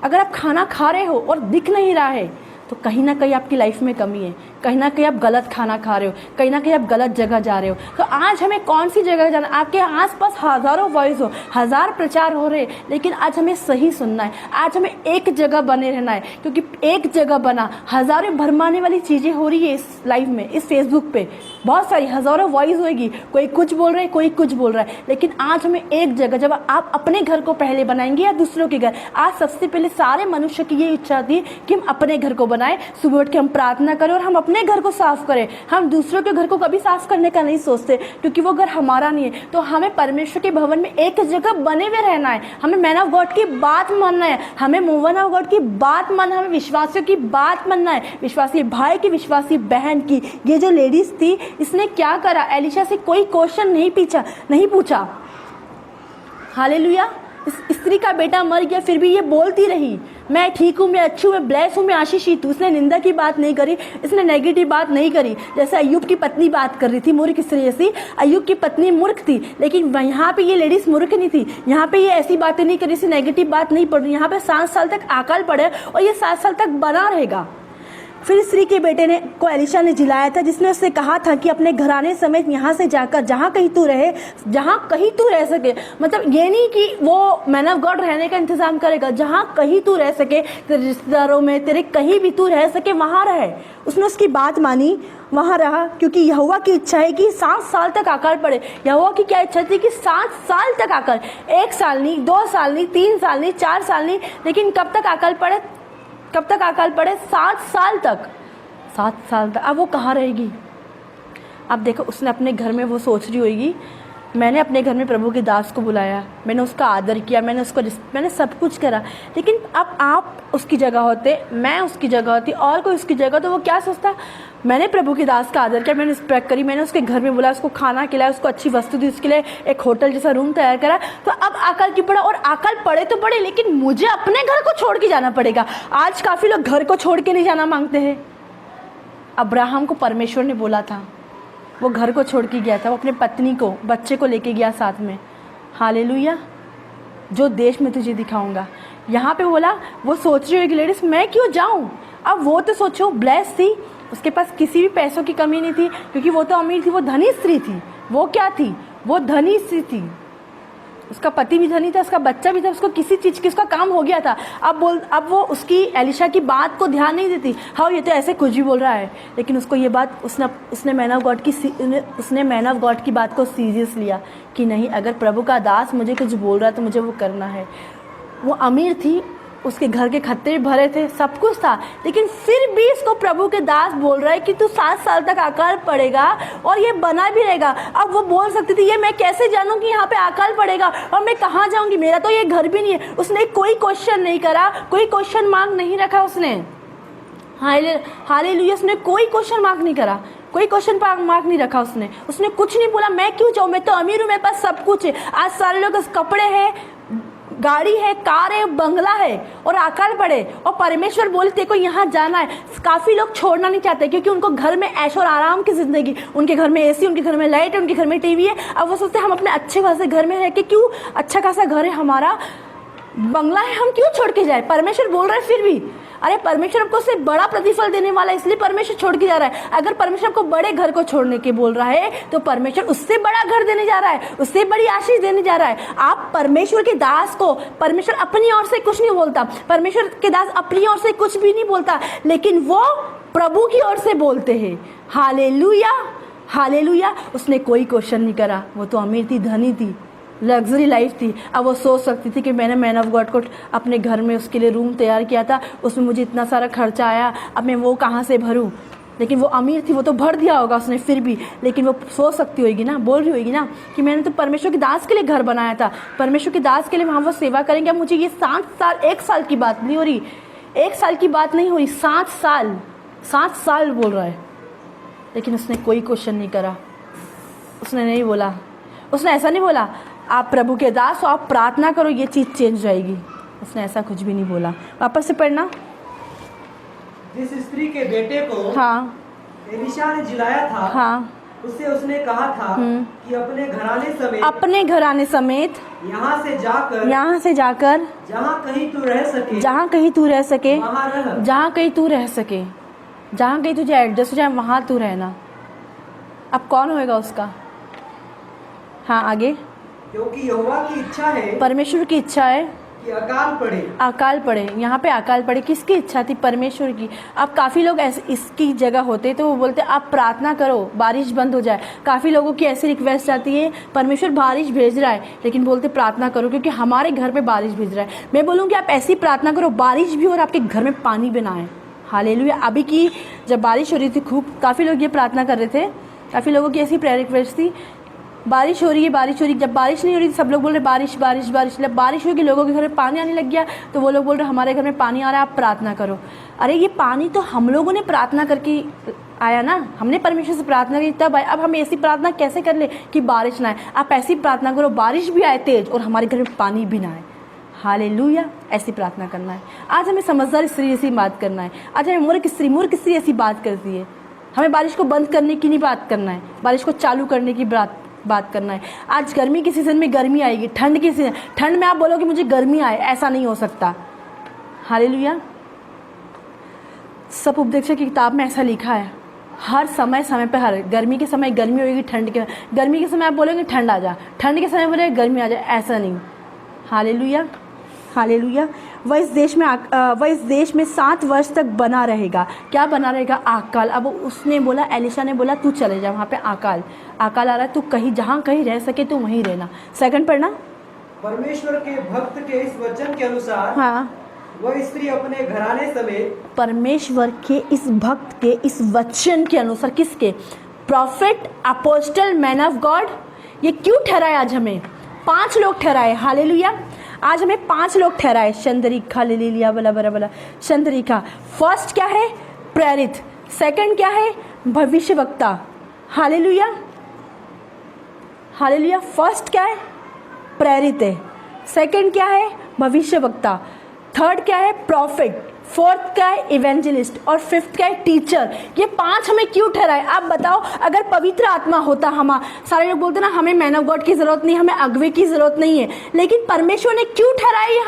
अगर आप खाना खा रहे हो और दिख नहीं रहा है, तो कहीं ना कहीं आपकी लाइफ में कमी है, कहीं ना कहीं आप गलत खाना खा रहे हो, कहीं ना कहीं आप गलत जगह जा रहे हो। तो आज हमें कौन सी जगह जाना? आपके आसपास हज़ारों वॉइस हो, हज़ार प्रचार हो रहे, लेकिन आज हमें सही सुनना है। आज हमें एक जगह बने रहना है, क्योंकि एक जगह बना हज़ारों भरमाने वाली चीज़ें हो रही है इस लाइफ में, इस फेसबुक पे बहुत सारी हज़ारों वॉइस होगी, कोई कुछ बोल रहा है, कोई कुछ बोल रहा है। लेकिन आज हमें एक जगह, जब आप अपने घर को पहले बनाएंगे या दूसरों के घर, आज सबसे पहले सारे मनुष्य की ये इच्छा थी कि हम अपने घर को बनाएं, सुबह उठ के हम प्रार्थना करें और हम अपने घर को साफ करें। हम दूसरों के घर को कभी साफ करने का नहीं सोचते, क्योंकि वो घर हमारा नहीं है। तो हमें परमेश्वर के भवन में एक जगह बने हुए रहना है, हमें मैन ऑफ गॉड की बात मानना है, हमें मूवन ऑफ गॉड की बात मानना है, हमें विश्वासियों की बात मानना है, विश्वासी भाई की, विश्वासी बहन की। ये जो लेडीज थी, इसने क्या करा? एलिशा से कोई क्वेश्चन नहीं पूछा। हालेलुया। इस स्त्री का बेटा मर गया, फिर भी ये बोलती रही, मैं ठीक हूँ, मैं अच्छी हूँ, मैं ब्लेस हूँ, मैं आशीषित हूँ। इसने निंदा की बात नहीं करी, इसने नेगेटिव बात नहीं करी। जैसे अय्यूब की पत्नी बात कर रही थी, मूर्ख स्त्री जैसी। अय्यूब की पत्नी मूर्ख थी, लेकिन यहाँ पे ये लेडीज मूर्ख नहीं थी। यहाँ पे ये ऐसी बातें नहीं करी, नेगेटिव बात नहीं पड़ रही। यहाँ पे 7 साल तक अकाल पड़े और ये 7 साल तक बना रहेगा। फिर स्त्री के बेटे ने को एलिशा ने जिलाया था, जिसने उससे कहा था कि अपने घराने समेत यहाँ से जाकर जहाँ कहीं तू रहे, जहाँ कहीं तू रह सके। मतलब ये नहीं कि वो मैन ऑफ गॉड रहने का इंतजाम करेगा, जहाँ कहीं तू रह सके, तेरे रिश्तेदारों में, तेरे कहीं भी तू रह सके, वहाँ रहे। उसने उसकी बात मानी, वहाँ रहा, क्योंकि यहोवा की इच्छा है कि 7 साल तक अकाल पड़े। यहोवा की क्या इच्छा थी? कि 7 साल तक अकाल, 1 साल नहीं, 2 साल नहीं, 3 साल नहीं, 4 साल नहीं, लेकिन कब तक अकाल पड़े? कब तक अकाल पड़े? 7 साल तक। 7 साल तक। अब वो कहाँ रहेगी? अब देखो, उसने अपने घर में वो सोच रही होगी, मैंने अपने घर में प्रभु के दास को बुलाया, मैंने उसका आदर किया, मैंने सब कुछ करा। लेकिन अब आप उसकी जगह होते, मैं उसकी जगह होती, और कोई उसकी जगह, तो वो क्या सोचता? मैंने प्रभु के दास का आदर किया, मैंने रिस्पेक्ट करी, मैंने उसके घर में बुलाया, उसको खाना खिलाया, उसको अच्छी वस्तु दी, उसके लिए एक होटल जैसा रूम तैयार करा। तो अब अकाल की पड़ा, और अकाल पड़े तो पड़े, लेकिन मुझे अपने घर को छोड़ के जाना पड़ेगा। आज काफ़ी लोग घर को छोड़ के नहीं जाना मांगते हैं। अब्राहम को परमेश्वर ने बोला था, वो घर को छोड़ के गया था, वो अपने पत्नी को, बच्चे को लेके गया साथ में। हालेलुया। जो देश में तुझे दिखाऊंगा, यहाँ पे बोला। वो सोच रही होगी लेडीज, मैं क्यों जाऊँ? अब वो तो सोचो, ब्लेस थी, उसके पास किसी भी पैसों की कमी नहीं थी, क्योंकि वो तो अमीर थी, वो धनी स्त्री थी। वो क्या थी? वो धनी स्त्री थी। उसका पति भी धनी था, उसका बच्चा भी था, उसको किसी चीज़ की, उसका काम हो गया था। अब वो उसकी एलिशा की बात को ध्यान नहीं देती। हाँ, ये तो ऐसे कुछ भी बोल रहा है, लेकिन उसको ये बात, उसने मैन ऑफ गॉड की बात को सीरियस लिया कि नहीं, अगर प्रभु का दास मुझे कुछ बोल रहा है तो मुझे वो करना है। वो अमीर थी, उसके घर के खत्ते भी भरे थे, सब कुछ था, लेकिन फिर भी इसको प्रभु के दास बोल रहा है कि तू 7 साल तक अकाल पड़ेगा और ये बना भी रहेगा। अब वो बोल सकती थी, ये मैं कैसे जानूं कि यहाँ पे अकाल पड़ेगा और मैं कहाँ जाऊंगी, मेरा तो ये घर भी नहीं है। उसने कोई क्वेश्चन नहीं करा, कोई क्वेश्चन मार्क नहीं रखा उसने। हालेलुया। उसने कोई क्वेश्चन मार्क नहीं करा, कोई क्वेश्चन मार्क नहीं रखा उसने कुछ नहीं बोला, मैं क्यों जाऊँ, मैं तो अमीर हूँ, मेरे पास सब कुछ है। आज सारे लोग कपड़े हैं, गाड़ी है, कार है, बंगला है, और अकाल पड़े, और परमेश्वर बोले तेरे को यहाँ जाना है। काफ़ी लोग छोड़ना नहीं चाहते, क्योंकि उनको घर में ऐश और आराम की ज़िंदगी, उनके घर में एसी, उनके घर में लाइट है, उनके घर में टीवी है। अब वो सोचते हैं हम अपने अच्छे खासे घर में रह के, क्यों, अच्छा खासा घर है हमारा, बंगला है, हम क्यों छोड़ के जाए? परमेश्वर बोल रहा है फिर भी। अरे परमेश्वर आपको उससे बड़ा प्रतिफल देने वाला है, इसलिए परमेश्वर छोड़ के जा रहा है। अगर परमेश्वर आपको बड़े घर को छोड़ने के बोल रहा है, तो परमेश्वर उससे बड़ा घर देने जा रहा है, उससे बड़ी आशीष देने जा रहा है। आप परमेश्वर के दास को, परमेश्वर अपनी ओर से कुछ नहीं बोलता, परमेश्वर के दास अपनी ओर से कुछ भी नहीं बोलता, लेकिन वो प्रभु की ओर से बोलते हैं। Hallelujah, hallelujah. उसने कोई क्वेश्चन नहीं करा, वो तो अमीर थी, धनी थी, लग्जरी लाइफ थी। अब वो सोच सकती थी कि मैंने मैन ऑफ गॉड को अपने घर में उसके लिए रूम तैयार किया था, उसमें मुझे इतना सारा खर्चा आया, अब मैं वो कहाँ से भरूं? लेकिन वो अमीर थी, वो तो भर दिया होगा उसने फिर भी, लेकिन वो सोच सकती होगी ना, बोल रही होगी ना कि मैंने तो परमेश्वर के दास के लिए घर बनाया था, परमेश्वर के दास के लिए वहाँ वो सेवा करेंगे। अब मुझे ये 7 साल, 1 साल की बात नहीं हो रही, 1 साल की बात नहीं हो रही, 7 साल बोल रहा है। लेकिन उसने कोई क्वेश्चन नहीं करा, उसने नहीं बोला, उसने ऐसा नहीं बोला आप प्रभु के दास हो, आप प्रार्थना करो ये चीज़ चेंज हो जाएगी, उसने ऐसा कुछ भी नहीं बोला। वापस से पढ़ना। जिस स्त्री के बेटे को हाँ एलिशा ने जिलाया था, हाँ, उससे उसने कहा था कि अपने घराने समेत अपने घराने समेत यहाँ से जाकर जहाँ कहीं तू रह सके, जहाँ कहीं तू रह सके, वहाँ रह। जहाँ कहीं तू रह सके, जहाँ कहीं तुझे एडजस्ट हो जाए वहाँ तू रहना। अब कौन होएगा उसका? हाँ आगे। क्योंकि यहोवा की इच्छा है परमेश्वर की इच्छा है कि अकाल पड़े। अकाल पड़े, यहाँ पे अकाल पड़े, किसकी इच्छा थी? परमेश्वर की। अब काफ़ी लोग ऐसे इसकी जगह होते तो वो बोलते आप प्रार्थना करो बारिश बंद हो जाए। काफ़ी लोगों की ऐसी रिक्वेस्ट आती है परमेश्वर बारिश भेज रहा है, लेकिन बोलते प्रार्थना करो क्योंकि हमारे घर पे बारिश भेज रहा है। मैं बोलूँगी आप ऐसी प्रार्थना करो बारिश भी और आपके घर में पानी भी ना आए। हालेलुया। अभी की जब बारिश हो रही थी खूब, काफ़ी लोग ये प्रार्थना कर रहे थे, काफ़ी लोगों की ऐसी प्रेयर रिक्वेस्ट थी बारिश हो रही है, बारिश हो रही है। जब बारिश नहीं हो रही थी सब लोग बोल रहे बारिश बारिश बारिश। जब बारिश होगी लोगों के घर में पानी आने लग गया तो वो लोग बोल रहे हमारे घर में पानी आ रहा है, आप प्रार्थना करो। अरे ये पानी तो हम लोगों ने प्रार्थना करके आया ना, हमने परमेश्वर से प्रार्थना की तब आए। अब हम ऐसी प्रार्थना कैसे कर ले कि बारिश ना आए? आप ऐसी प्रार्थना करो बारिश भी आए तेज और हमारे घर में पानी भी ना आए। हालेलुया। ऐसी प्रार्थना करना है। आज हमें समझदार स्त्री जैसी बात करना है। आज हमें मूर्ख स्त्री ऐसी बात करती है। हमें बारिश को बंद करने की नहीं बात करना है, बारिश को चालू करने की बात करना है। आज गर्मी के सीज़न में गर्मी आएगी, ठंड की सीजन, ठंड में आप बोलोगे मुझे गर्मी आए, ऐसा नहीं हो सकता। हालेलुया। सब उपदेशक की किताब में ऐसा लिखा है, हर समय समय पे, हर गर्मी के समय गर्मी होगी, गर्मी के समय आप बोलोगे ठंड आ जा, ठंड के समय बोलोगे गर्मी आ जाए, ऐसा नहीं। Hallelujah hallelujah. वह इस देश में 7 वर्ष तक बना रहेगा। क्या बना रहेगा? अकाल। अब उसने बोला, एलिशा ने बोला तू चले जा, वहाँ पे अकाल आ रहा है, तू कहीं जहाँ कहीं रह सके तू वहीं रहना। सेकंड पढ़ना। परमेश्वर के भक्त के इस वचन के अनुसार हाँ, वह स्त्री अपने घराने समेत, परमेश्वर के इस भक्त के इस वचन के अनुसार, किसके? Profit, apostle, man of God. ये क्यों ठहराए? आज हमें 5 लोग ठहराए। हालेलुया। आज हमें 5 लोग ठहराए। चंद्रिका लिलिया बला बला बला चंद्रिका। फर्स्ट क्या है? प्रेरित। सेकंड क्या है? भविष्यवक्ता। Hallelujah hallelujah. फर्स्ट क्या है? प्रेरित है। सेकंड क्या है? भविष्यवक्ता। थर्ड क्या है? प्रॉफिट। फोर्थ क्या है? इवेंजलिस्ट। और फिफ्थ क्या है? टीचर। ये 5 हमें क्यों ठहराए? आप बताओ, अगर पवित्र आत्मा होता, हम सारे लोग बोलते ना हमें मैन ऑफ गॉड की जरूरत नहीं, हमें अगुवे की जरूरत नहीं है, लेकिन परमेश्वर ने क्यों ठहराई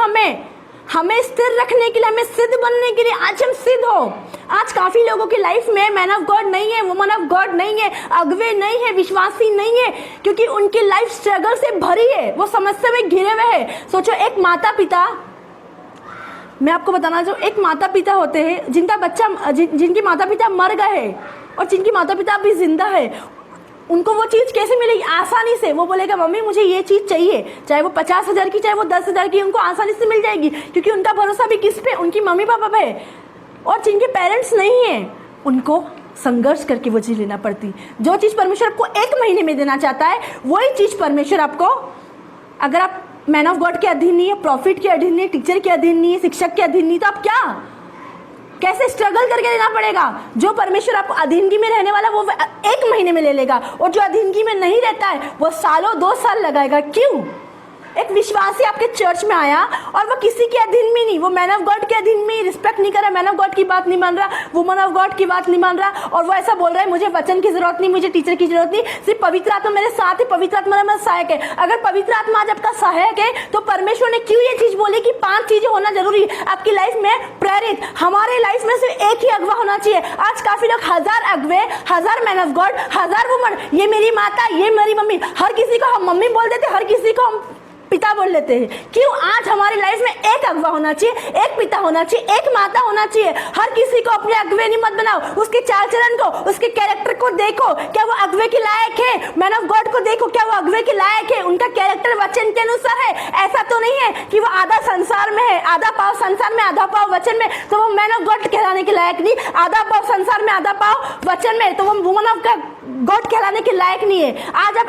हमें स्थिर रखने के लिए, हमें सिद्ध बनने के लिए। आज हम सिद्ध हो। आज काफी लोगों की लाइफ में मैन ऑफ गॉड नहीं है, वुमन ऑफ गॉड नहीं है, अगुवे नहीं है, विश्वासी नहीं है, क्योंकि उनकी लाइफ स्ट्रगल से भरी है, वो समस्या में घिरे हुए हैं। सोचो, एक माता पिता, मैं आपको बताना चाहूँ, एक माता पिता होते हैं जिनके माता पिता मर गए हैं और जिनकी माता पिता अभी जिंदा है। उनको वो चीज़ कैसे मिलेगी? आसानी से। वो बोलेगा मम्मी मुझे ये चीज़ चाहिए, चाहे वो 50,000 की, चाहे वो 10,000 की, उनको आसानी से मिल जाएगी, क्योंकि उनका भरोसा भी किस पे? उनकी मम्मी पापा पे। और जिनके पेरेंट्स नहीं हैं उनको संघर्ष करके वो चीज़ लेना पड़ती। जो चीज़ परमेश्वर आपको 1 महीने में देना चाहता है, वही चीज़ परमेश्वर आपको, अगर आप मैन ऑफ गॉड के अधीन नहीं है, प्रॉफिट के अधीन नहीं है, टीचर के अधीन नहीं है, शिक्षक के अधीन नहीं, तो आप कैसे स्ट्रगल करके लेना पड़ेगा? जो परमेश्वर आपको अधीनगी में रहने वाला वो 1 महीने में ले लेगा, और जो अधीनगी में नहीं रहता है वो सालों 2 साल लगाएगा। क्यों? एक विश्वासी आपके चर्च में आया और वो किसी के अधीन में नहीं, वो मैन ऑफ गॉड के अधीन में रिस्पेक्ट नहीं कर रहा, मैन ऑफ गॉड की बात नहीं मान रहा, वुमन ऑफ गॉड की बात नहीं मान रहा, और वो ऐसा बोल रहा है मुझे वचन की जरूरत नहीं, मुझे टीचर की जरूरत नहीं, सिर्फ पवित्र आत्मा मेरे साथ है, पवित्र आत्मा मेरा सहायक है। अगर पवित्र आत्मा आज आपका सहायक है तो परमेश्वर ने क्यों ये चीज बोली कि 5 चीजें होना जरूरी है आपकी लाइफ में? प्रेरित। हमारे लाइफ में सिर्फ एक ही अगवा होना चाहिए। आज काफी लोग 1000 अगवे, 1000 मैन ऑफ गॉड, 1000 वुमन, ये मेरी माता, ये मेरी मम्मी, हर किसी को हम मम्मी बोल देते, हर किसी को हम पिता बोल लेते हैं। क्यों? आज हमारी लाइफ में एक अगवा होना चाहिए, एक पिता होना चाहिए, एक माता होना चाहिए। हर किसी को अपने अगवे नहीं मत बनाओ, उसके चाल चलन को, उसके कैरेक्टर को देखो, क्या वो अगवे के लायक है। मैन ऑफ गॉड को देखो, क्या वो अगवे के लायक है, उनका कैरेक्टर वचन के अनुसार है। ऐसा तो नहीं है कि वो आधा संसार में है, आधा पाव संसार में, आधा पाव वचन में, तो वो मैन ऑफ गॉड कहलाने के लायक नहीं। आधा पाव संसार में, आधा पाव वचन में, तो वो वुमन ऑफ गॉड कहलाने के लायक नहीं है। आज अब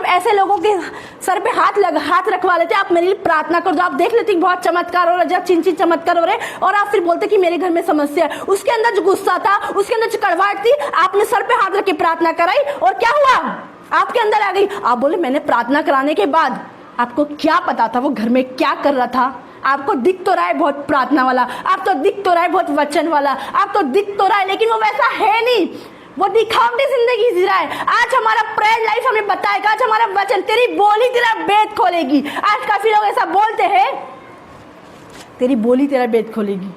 ऐसे लोगों के सर पे हाथ रखवा लेते, आप मेरे लिए प्रार्थना कर दो, आप देख लेते बहुत चमत्कार हो रहा है, जब चिंचित चमत्कार हो रहे, और आप फिर बोलते कि मेरे घर में समस्या है। उसके अंदर जो गुस्सा था, उसके अंदर जो कड़वाहट थी, आपने सर पे हाथ रख के प्रार्थना कराई, और क्या हुआ? आपके अंदर आ गई। आप बोले मैंने प्रार्थना कराने के बाद, आपको क्या पता था वो घर में क्या कर रहा था? आपको दिख तो रहा है बहुत प्रार्थना वाला, आप तो दिख तो रहा है बहुत वचन वाला, आप तो दिख तो रहा है, लेकिन वो वैसा है नहीं, वो दिखावटी जिंदगी जी रहा है। आज हमारा प्रेयर लाइफ हमें बताएगा, आज हमारा वचन, तेरी बोली तेरा भेद खोलेगी। आज काफी लोग ऐसा बोलते हैं, तेरी बोली तेरा भेद खोलेगी।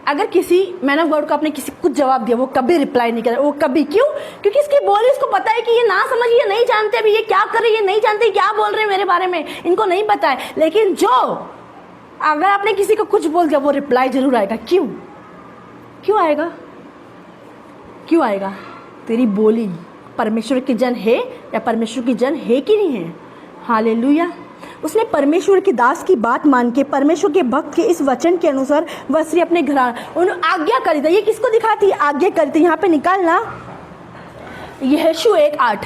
अगर किसी मैन ऑफ गॉड को आपने किसी कुछ जवाब दिया, वो कभी रिप्लाई नहीं करे, वो कभी, क्यों? क्योंकि इसकी बोली उसको पता है कि ये ना समझ, ये नहीं जानते अभी ये क्या कर रहे हैं, ये नहीं जानते क्या बोल रहे हैं मेरे बारे में, इनको नहीं पता है। लेकिन जो अगर आपने किसी को कुछ बोल दिया, वो रिप्लाई जरूर आएगा। क्यों? क्यों आएगा? क्यों आएगा? तेरी बोली परमेश्वर की जन है या परमेश्वर की जन है कि नहीं है? हालेलुया। उसने परमेश्वर के दास की बात मान के, परमेश्वर के भक्त के इस वचन के अनुसार वह स्त्री अपने घर आज्ञा करी था। ये किसको दिखाती है? आज्ञा करी थी। यहाँ पे निकालना, यहोशू 1:8,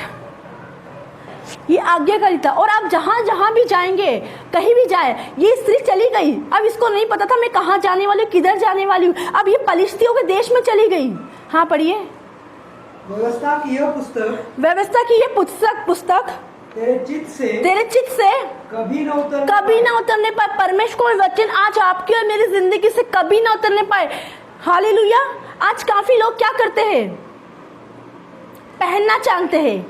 ये आज्ञा करी था। और आप जहाँ जहाँ भी जाएंगे, कहीं भी जाए, ये स्त्री चली गई। अब इसको नहीं पता था मैं कहाँ जाने वाली हूँ, किधर जाने वाली हूँ। अब ये पलिश्तियों के देश में चली गई। हाँ पढ़िए। व्यवस्था की यह पुस्तक तेरे चित्त से कभी ना उतरने पाए। परमेश्वर का वचन आज आपकी और मेरी जिंदगी से कभी ना उतरने पाए। हालेलुया। आज काफी लोग क्या करते हैं? पहनना चाहते हैं।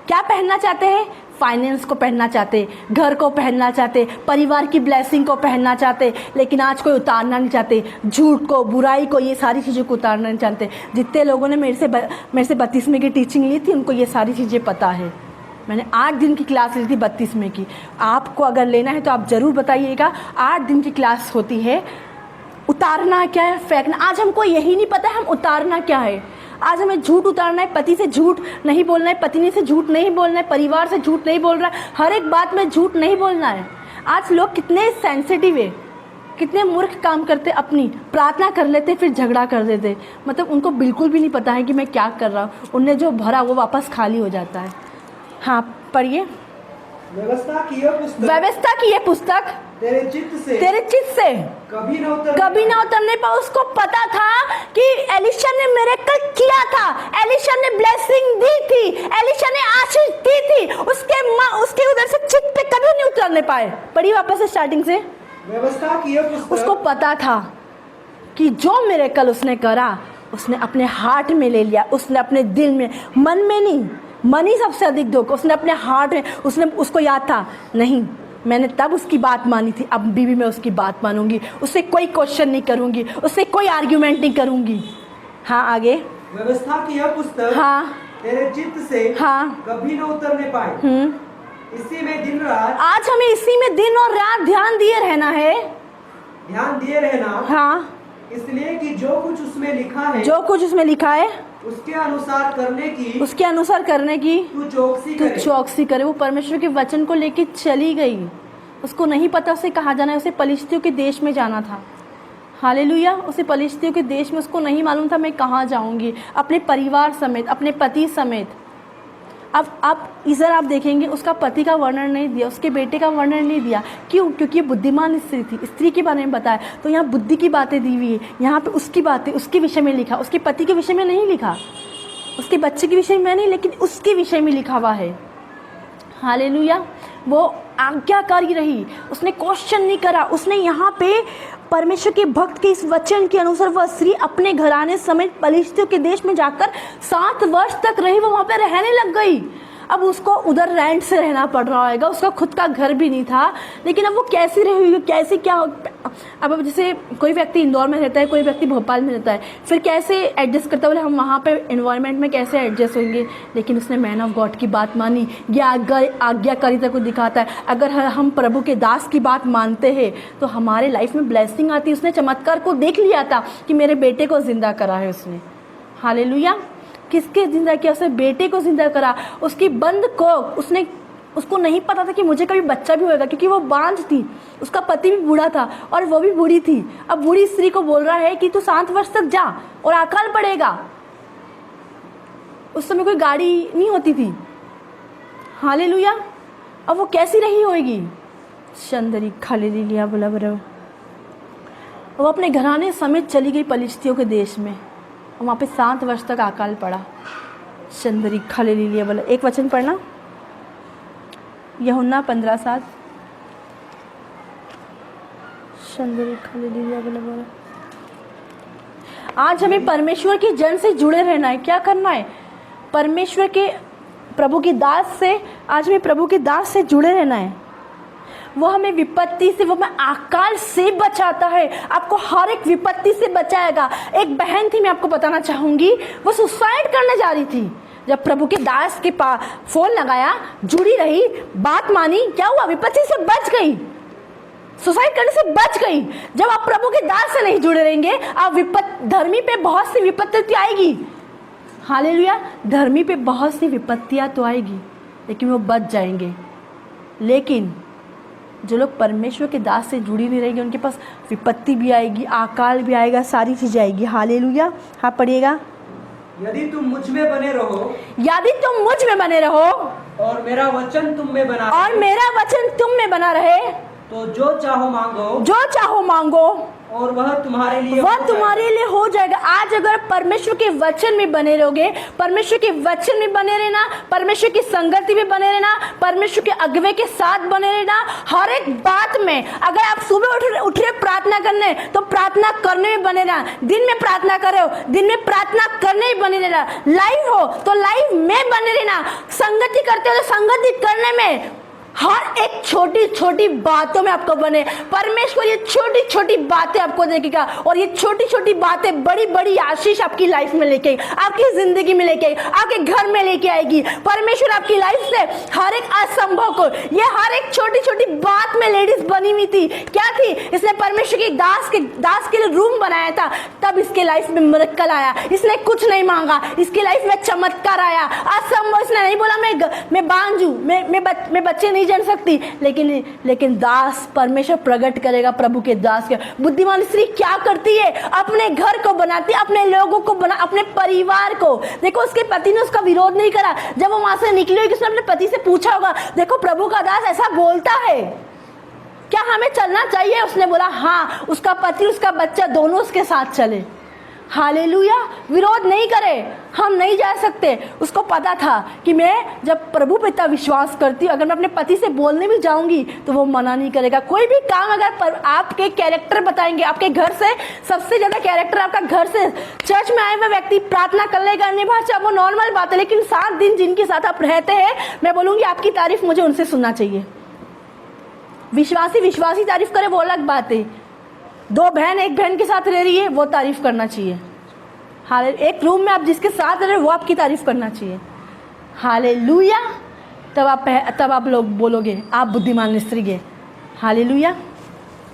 क्या पहनना चाहते हैं? फाइनेंस को पहनना चाहते, घर को पहनना चाहते, परिवार की ब्लेसिंग को पहनना चाहते, लेकिन आज कोई उतारना नहीं चाहते। झूठ को, बुराई को, ये सारी चीज़ों को उतारना नहीं चाहते। जितने लोगों ने मेरे से 32वें की टीचिंग ली थी, उनको ये सारी चीज़ें पता है। मैंने 8 दिन की क्लास ली थी 32वें की। आपको अगर लेना है तो आप ज़रूर बताइएगा। 8 दिन की क्लास होती है। उतारना क्या है, फेंकना। आज हमको यही नहीं पता है हम उतारना क्या है। आज हमें झूठ उतारना है, पति से झूठ नहीं बोलना है, पत्नी से झूठ नहीं बोलना है, परिवार से झूठ नहीं बोलना है, हर एक बात में झूठ नहीं बोलना है। आज लोग कितने सेंसिटिव है, कितने मूर्ख काम करते, अपनी प्रार्थना कर लेते फिर झगड़ा कर देते। मतलब उनको बिल्कुल भी नहीं पता है कि मैं क्या कर रहा हूँ। उनने जो भरा वो वापस खाली हो जाता है। हाँ पढ़िए। व्यवस्था की ये पुस्तक तेरे चित्त से कभी ना उतरने पर। उसको पता था कि एलिशा ने मिरेकल किया था, एलिशा ने ब्लेसिंग दी थी, एलिशा ने आशीष दी थी। उसके उधर से चित्त पे कभी नहीं उतरने पाए। पढ़िए वापस से स्टार्टिंग से। व्यवस्था की यह पुस्तक, उसको पता था कि जो मिरेकल उसने करा, उसने अपने हार्ट में ले लिया, उसने अपने दिल में, मन में नहीं, मन ही सबसे अधिक दुख, उसने अपने हार्ट में, उसको याद था, नहीं मैंने तब उसकी बात मानी थी, अब भी मैं उसकी बात मानूंगी, उससे कोई क्वेश्चन नहीं करूंगी, उससे कोई आर्ग्यूमेंट नहीं करूंगी। हाँ आगे। व्यवस्था की यह पुस्तक हाँ तेरे चित्त से हाँ कभी न उतरने पाए। इसी में दिन रात, आज हमें इसी में दिन और रात ध्यान दिए रहना है। हाँ, इसलिए कि जो कुछ उसमें लिखा है उसके अनुसार करने की तू चौकसी करे। वो परमेश्वर के वचन को लेके चली गई। उसको नहीं पता उसे कहाँ जाना है। उसे पलिश्तियों के देश में जाना था। हालेलुया। उसे पलिश्तियों के देश में, उसको नहीं मालूम था मैं कहाँ जाऊँगी, अपने परिवार समेत, अपने पति समेत। अब आप इधर आप देखेंगे, उसका पति का वर्णन नहीं दिया, उसके बेटे का वर्णन नहीं दिया। क्यों? क्योंकि ये बुद्धिमान स्त्री थी। स्त्री के बारे में बताया तो यहाँ बुद्धि की बातें दी हुई है। यहाँ पे उसकी बातें, उसके विषय में लिखा, उसके पति के विषय में नहीं लिखा, उसके बच्चे के विषय में नहीं, लेकिन उसके विषय में लिखा हुआ है। हालेलुया। वो आज्ञाकारी रही, उसने क्वेश्चन नहीं करा। उसने यहाँ पे परमेश्वर के भक्त के इस वचन के अनुसार वह स्त्री अपने घराने समेत पलिश्तियों के देश में जाकर 7 वर्ष तक रही। वो वहाँ पे रहने लग गई। अब उसको उधर रेंट से रहना पड़ रहा होगा, उसका खुद का घर भी नहीं था, लेकिन अब वो कैसे रहेगी, कैसे क्या अब जैसे कोई व्यक्ति इंदौर में रहता है, कोई व्यक्ति भोपाल में रहता है, फिर कैसे एडजस्ट करता है, बोले हम वहाँ पे एनवायरनमेंट में कैसे एडजस्ट होंगे। लेकिन उसने मैन ऑफ गॉड की बात मानी, ये आज्ञाकारिता को दिखाता है। अगर हम प्रभु के दास की बात मानते हैं तो हमारे लाइफ में ब्लेसिंग आती है। उसने चमत्कार को देख लिया था कि मेरे बेटे को जिंदा करा है उसने, हालेलुया। किसके जिंदा किया? उसने बेटे को जिंदा करा। उसकी बंद को उसको नहीं पता था कि मुझे कभी बच्चा भी होगा, क्योंकि वो बांझ थी, उसका पति भी बूढ़ा था और वो भी बूढ़ी थी। अब बूढ़ी स्त्री को बोल रहा है कि तू 7 वर्ष तक जा और अकाल पड़ेगा। उस समय कोई गाड़ी नहीं होती थी, हालेलुया। अब वो कैसी रही होगी? चंदरी खाली लिया बोला बरो। वो अपने घराने समेत चली गई पलिश्तियों के देश में, और वहाँ पे 7 वर्ष तक अकाल पड़ा। चंदरी खाली लिया बोला। एक वचन पढ़ना, यूहन्ना 15:7। चंदरी खाली लिया बोला। आज हमें परमेश्वर के जन से जुड़े रहना है। क्या करना है? परमेश्वर के प्रभु की दास से, आज हमें प्रभु की दास से जुड़े रहना है। वो हमें विपत्ति से, वो हमें अकाल से बचाता है। आपको हर एक विपत्ति से बचाएगा। एक बहन थी, मैं आपको बताना चाहूंगी, वो सुसाइड करने जा रही थी। जब प्रभु के दास के पास फोन लगाया, जुड़ी रही, बात मानी, क्या हुआ? विपत्ति से बच गई, सुसाइड करने से बच गई। जब आप प्रभु के दास से नहीं जुड़े रहेंगे, आप धर्मी पे बहुत सी विपत्ति आएगी, हालेलुया। धर्मी पे बहुत सी विपत्तियां तो आएगी, लेकिन वो बच जाएंगे। लेकिन जो लोग परमेश्वर के दास से जुड़ी नहीं रहेंगे, उनके पास विपत्ति भी आएगी, अकाल भी आएगा, सारी चीजें आएगी, हालेलुया। हाँ, पढ़िएगा। यदि तुम मुझ में बने रहो, यदि तुम मुझ में बने रहो और मेरा वचन तुम में बना और मेरा वचन तुम में बना रहे, तो जो चाहो मांगो और वह तुम्हारे लिए हो जाएगा। आज अगर परमेश्वर के वचन में बने रहोगे, परमेश्वर के वचन में बने रहना, परमेश्वर की संगति में बने रहना, परमेश्वर के अगुवे के साथ बने रहना, हर एक बात में। अगर आप सुबह उठ रहे प्रार्थना करने, तो प्रार्थना करने में बने रहना। दिन में प्रार्थना कर रहे हो, दिन में प्रार्थना करने में बने रहना। लाइव हो तो लाइव में बने रहना। संगति करते हो तो संगति करने में, हर एक छोटी छोटी बातों में आपको बने। परमेश्वर ये छोटी छोटी बातें आपको देखेगा, और ये छोटी छोटी बातें बड़ी बड़ी आशीष आपकी लाइफ में लेके, आपकी जिंदगी में लेके, आपके घर में लेके आएगी। परमेश्वर आपकी लाइफ से हर एक असंभव को, ये हर एक छोटी छोटी बात में लेडीज बनी हुई थी। क्या थी? इसने परमेश्वर के दास के लिए रूम बनाया था, तब इसके लाइफ में मिरेकल आया। इसने कुछ नहीं मांगा, इसकी लाइफ में चमत्कार आया। असंभव, इसने नहीं बोला मैं बांझ हूं, मैं बच्चे नहीं जन सकती, लेकिन दास परमेश्वर प्रकट करेगा। प्रभु के दास के बुद्धिमान स्त्री क्या करती है? अपने घर को बनाती है, अपने लोगों को अपने परिवार को। देखो, उसके पति ने उसका विरोध नहीं करा। जब वो वहां से निकली होगी, उसने अपने पति से पूछा होगा, देखो प्रभु का दास ऐसा बोलता है, क्या हमें चलना चाहिए? उसने बोला हाँ। उसका पति, उसका बच्चा दोनों उसके साथ चले, हालेलुया। विरोध नहीं करे, हम नहीं जा सकते। उसको पता था कि मैं जब प्रभु पे इतना विश्वास करती हूँ, अगर मैं अपने पति से बोलने भी जाऊंगी तो वो मना नहीं करेगा। कोई भी काम अगर आपके कैरेक्टर बताएंगे, आपके घर से सबसे ज्यादा कैरेक्टर आपका घर से। चर्च में आए हुए व्यक्ति प्रार्थना कर लेगा, अन्य भाषा, वो नॉर्मल बात है, लेकिन 7 दिन जिनके साथ आप रहते हैं, मैं बोलूंगी आपकी तारीफ मुझे उनसे सुनना चाहिए। विश्वासी तारीफ करे वो अलग बात है। 2 बहन एक बहन के साथ रह रही है, वो तारीफ करना चाहिए। एक रूम में आप जिसके साथ रहे वो आपकी तारीफ करना चाहिए, हालेलुया। तब आप लोग बोलोगे आप बुद्धिमान स्त्री है, हालेलुया।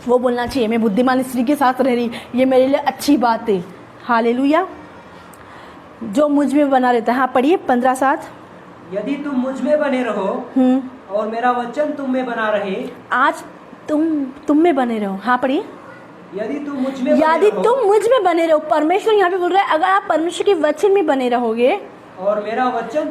वो बोलना चाहिए मैं बुद्धिमान स्त्री के साथ रह रही, ये मेरे लिए अच्छी बात है, हालेलुया। जो मुझ में बना रहता है। हाँ, पढ़िए 15:7। यदि तुम मुझ में बने रहो और मेरा वचन तुम में बना रहे। आज तुम में बने रहो। हाँ, पढ़िए। यदि तुम मुझ में बने रहो। परमेश्वर यहाँ पे बोल रहा है, अगर आप परमेश्वर के वचन में बने रहोगे और मेरा वचन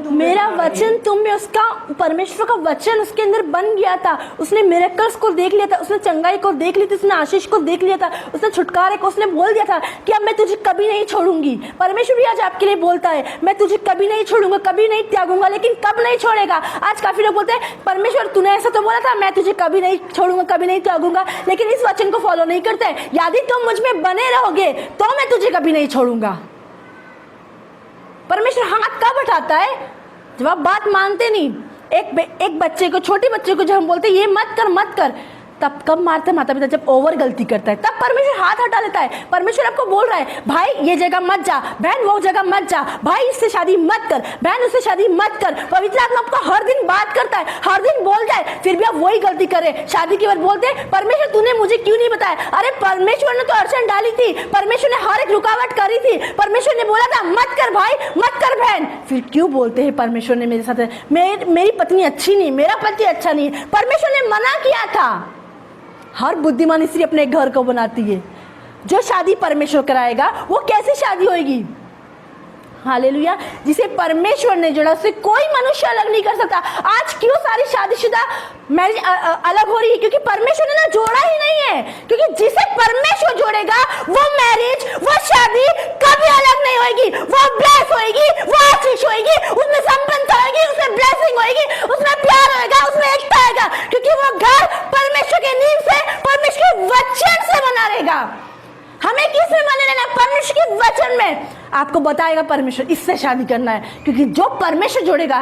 तुम में, उसका परमेश्वर का वचन उसके अंदर बन गया था। उसने मिरेकल्स को देख लिया था, उसने चंगाई को देख ली थी, उसने आशीष को देख लिया था, उसने छुटकारे को, उसने बोल दिया था कि अब मैं तुझे कभी नहीं छोड़ूंगी। परमेश्वर भी आज आपके लिए बोलता है, मैं तुझे कभी नहीं छोड़ूंगा, कभी नहीं त्यागूंगा। लेकिन कब नहीं छोड़ेगा? आज काफी लोग बोलते हैं परमेश्वर तूने ऐसा तो बोला था, मैं तुझे कभी नहीं छोड़ूंगा, कभी नहीं त्यागूंगा, लेकिन इस वचन को फॉलो नहीं करते। यदि तुम मुझ में बने रहोगे तो मैं तुझे कभी नहीं छोड़ूंगा। परमेश्वर हाथ कब उठाता है? जब आप बात मानते नहीं, एक बच्चे को, छोटे बच्चे को जब हम बोलते हैं ये मत कर मत कर, तब कब मारते माता पिता? जब ओवर गलती करता है तब परमेश्वर हाथ हटा लेता है। परमेश्वर आपको बोल रहा है भाई ये जगह मत जा, बहन वो जगह मत जा, भाई इससे शादी मत कर, बहन उससे शादी मत कर। पवित्र आत्मा आपको हर दिन बात करता है, हर दिन बोल जाए, फिर भी आप वही गलती करें। शादी के बाद बोलते हैं परमेश्वर तूने मुझे क्यों नहीं बताया? अरे परमेश्वर ने तो अड़चन डाली थी, परमेश्वर ने हर एक रुकावट करी थी, परमेश्वर ने बोला था मत कर भाई मत कर बहन। फिर क्यों बोलते हैं परमेश्वर ने मेरे साथ मेरी पत्नी अच्छी नहीं, मेरा पति अच्छा नहीं? परमेश्वर ने मना किया था। हर बुद्धिमान स्त्री अपने घर को बनाती है। जो शादी परमेश्वर कराएगा वो कैसी शादी होगी? हालेलुया। जिसे परमेश्वर ने जोड़ा उससे कोई मनुष्य अलग नहीं कर सकता। आज क्यों सारी शादीशुदा मैरिज अलग हो रही है? क्योंकि परमेश्वर ने ना जोड़ा ही नहीं है। क्योंकि जिसे परमेश्वर जोड़ेगा वो मैरिज, वो शादी कभी अलग नहीं होगी। वो ब्लेस होगी, वो आशीष होगी, उसमें संपन्नता होगी, उसमें ब्लेसिंग होगी, उसमें प्यार होगा, उसमें एकता होगा। क्योंकि वो घर परमेश्वर के नींव से, परमेश्वर के वचन से बना रहेगा। हमें किस में माने रहना? परमेश्वर के वचन में। आपको बताएगा परमेश्वर इससे शादी करना है, क्योंकि जो परमेश्वर जोड़ेगा,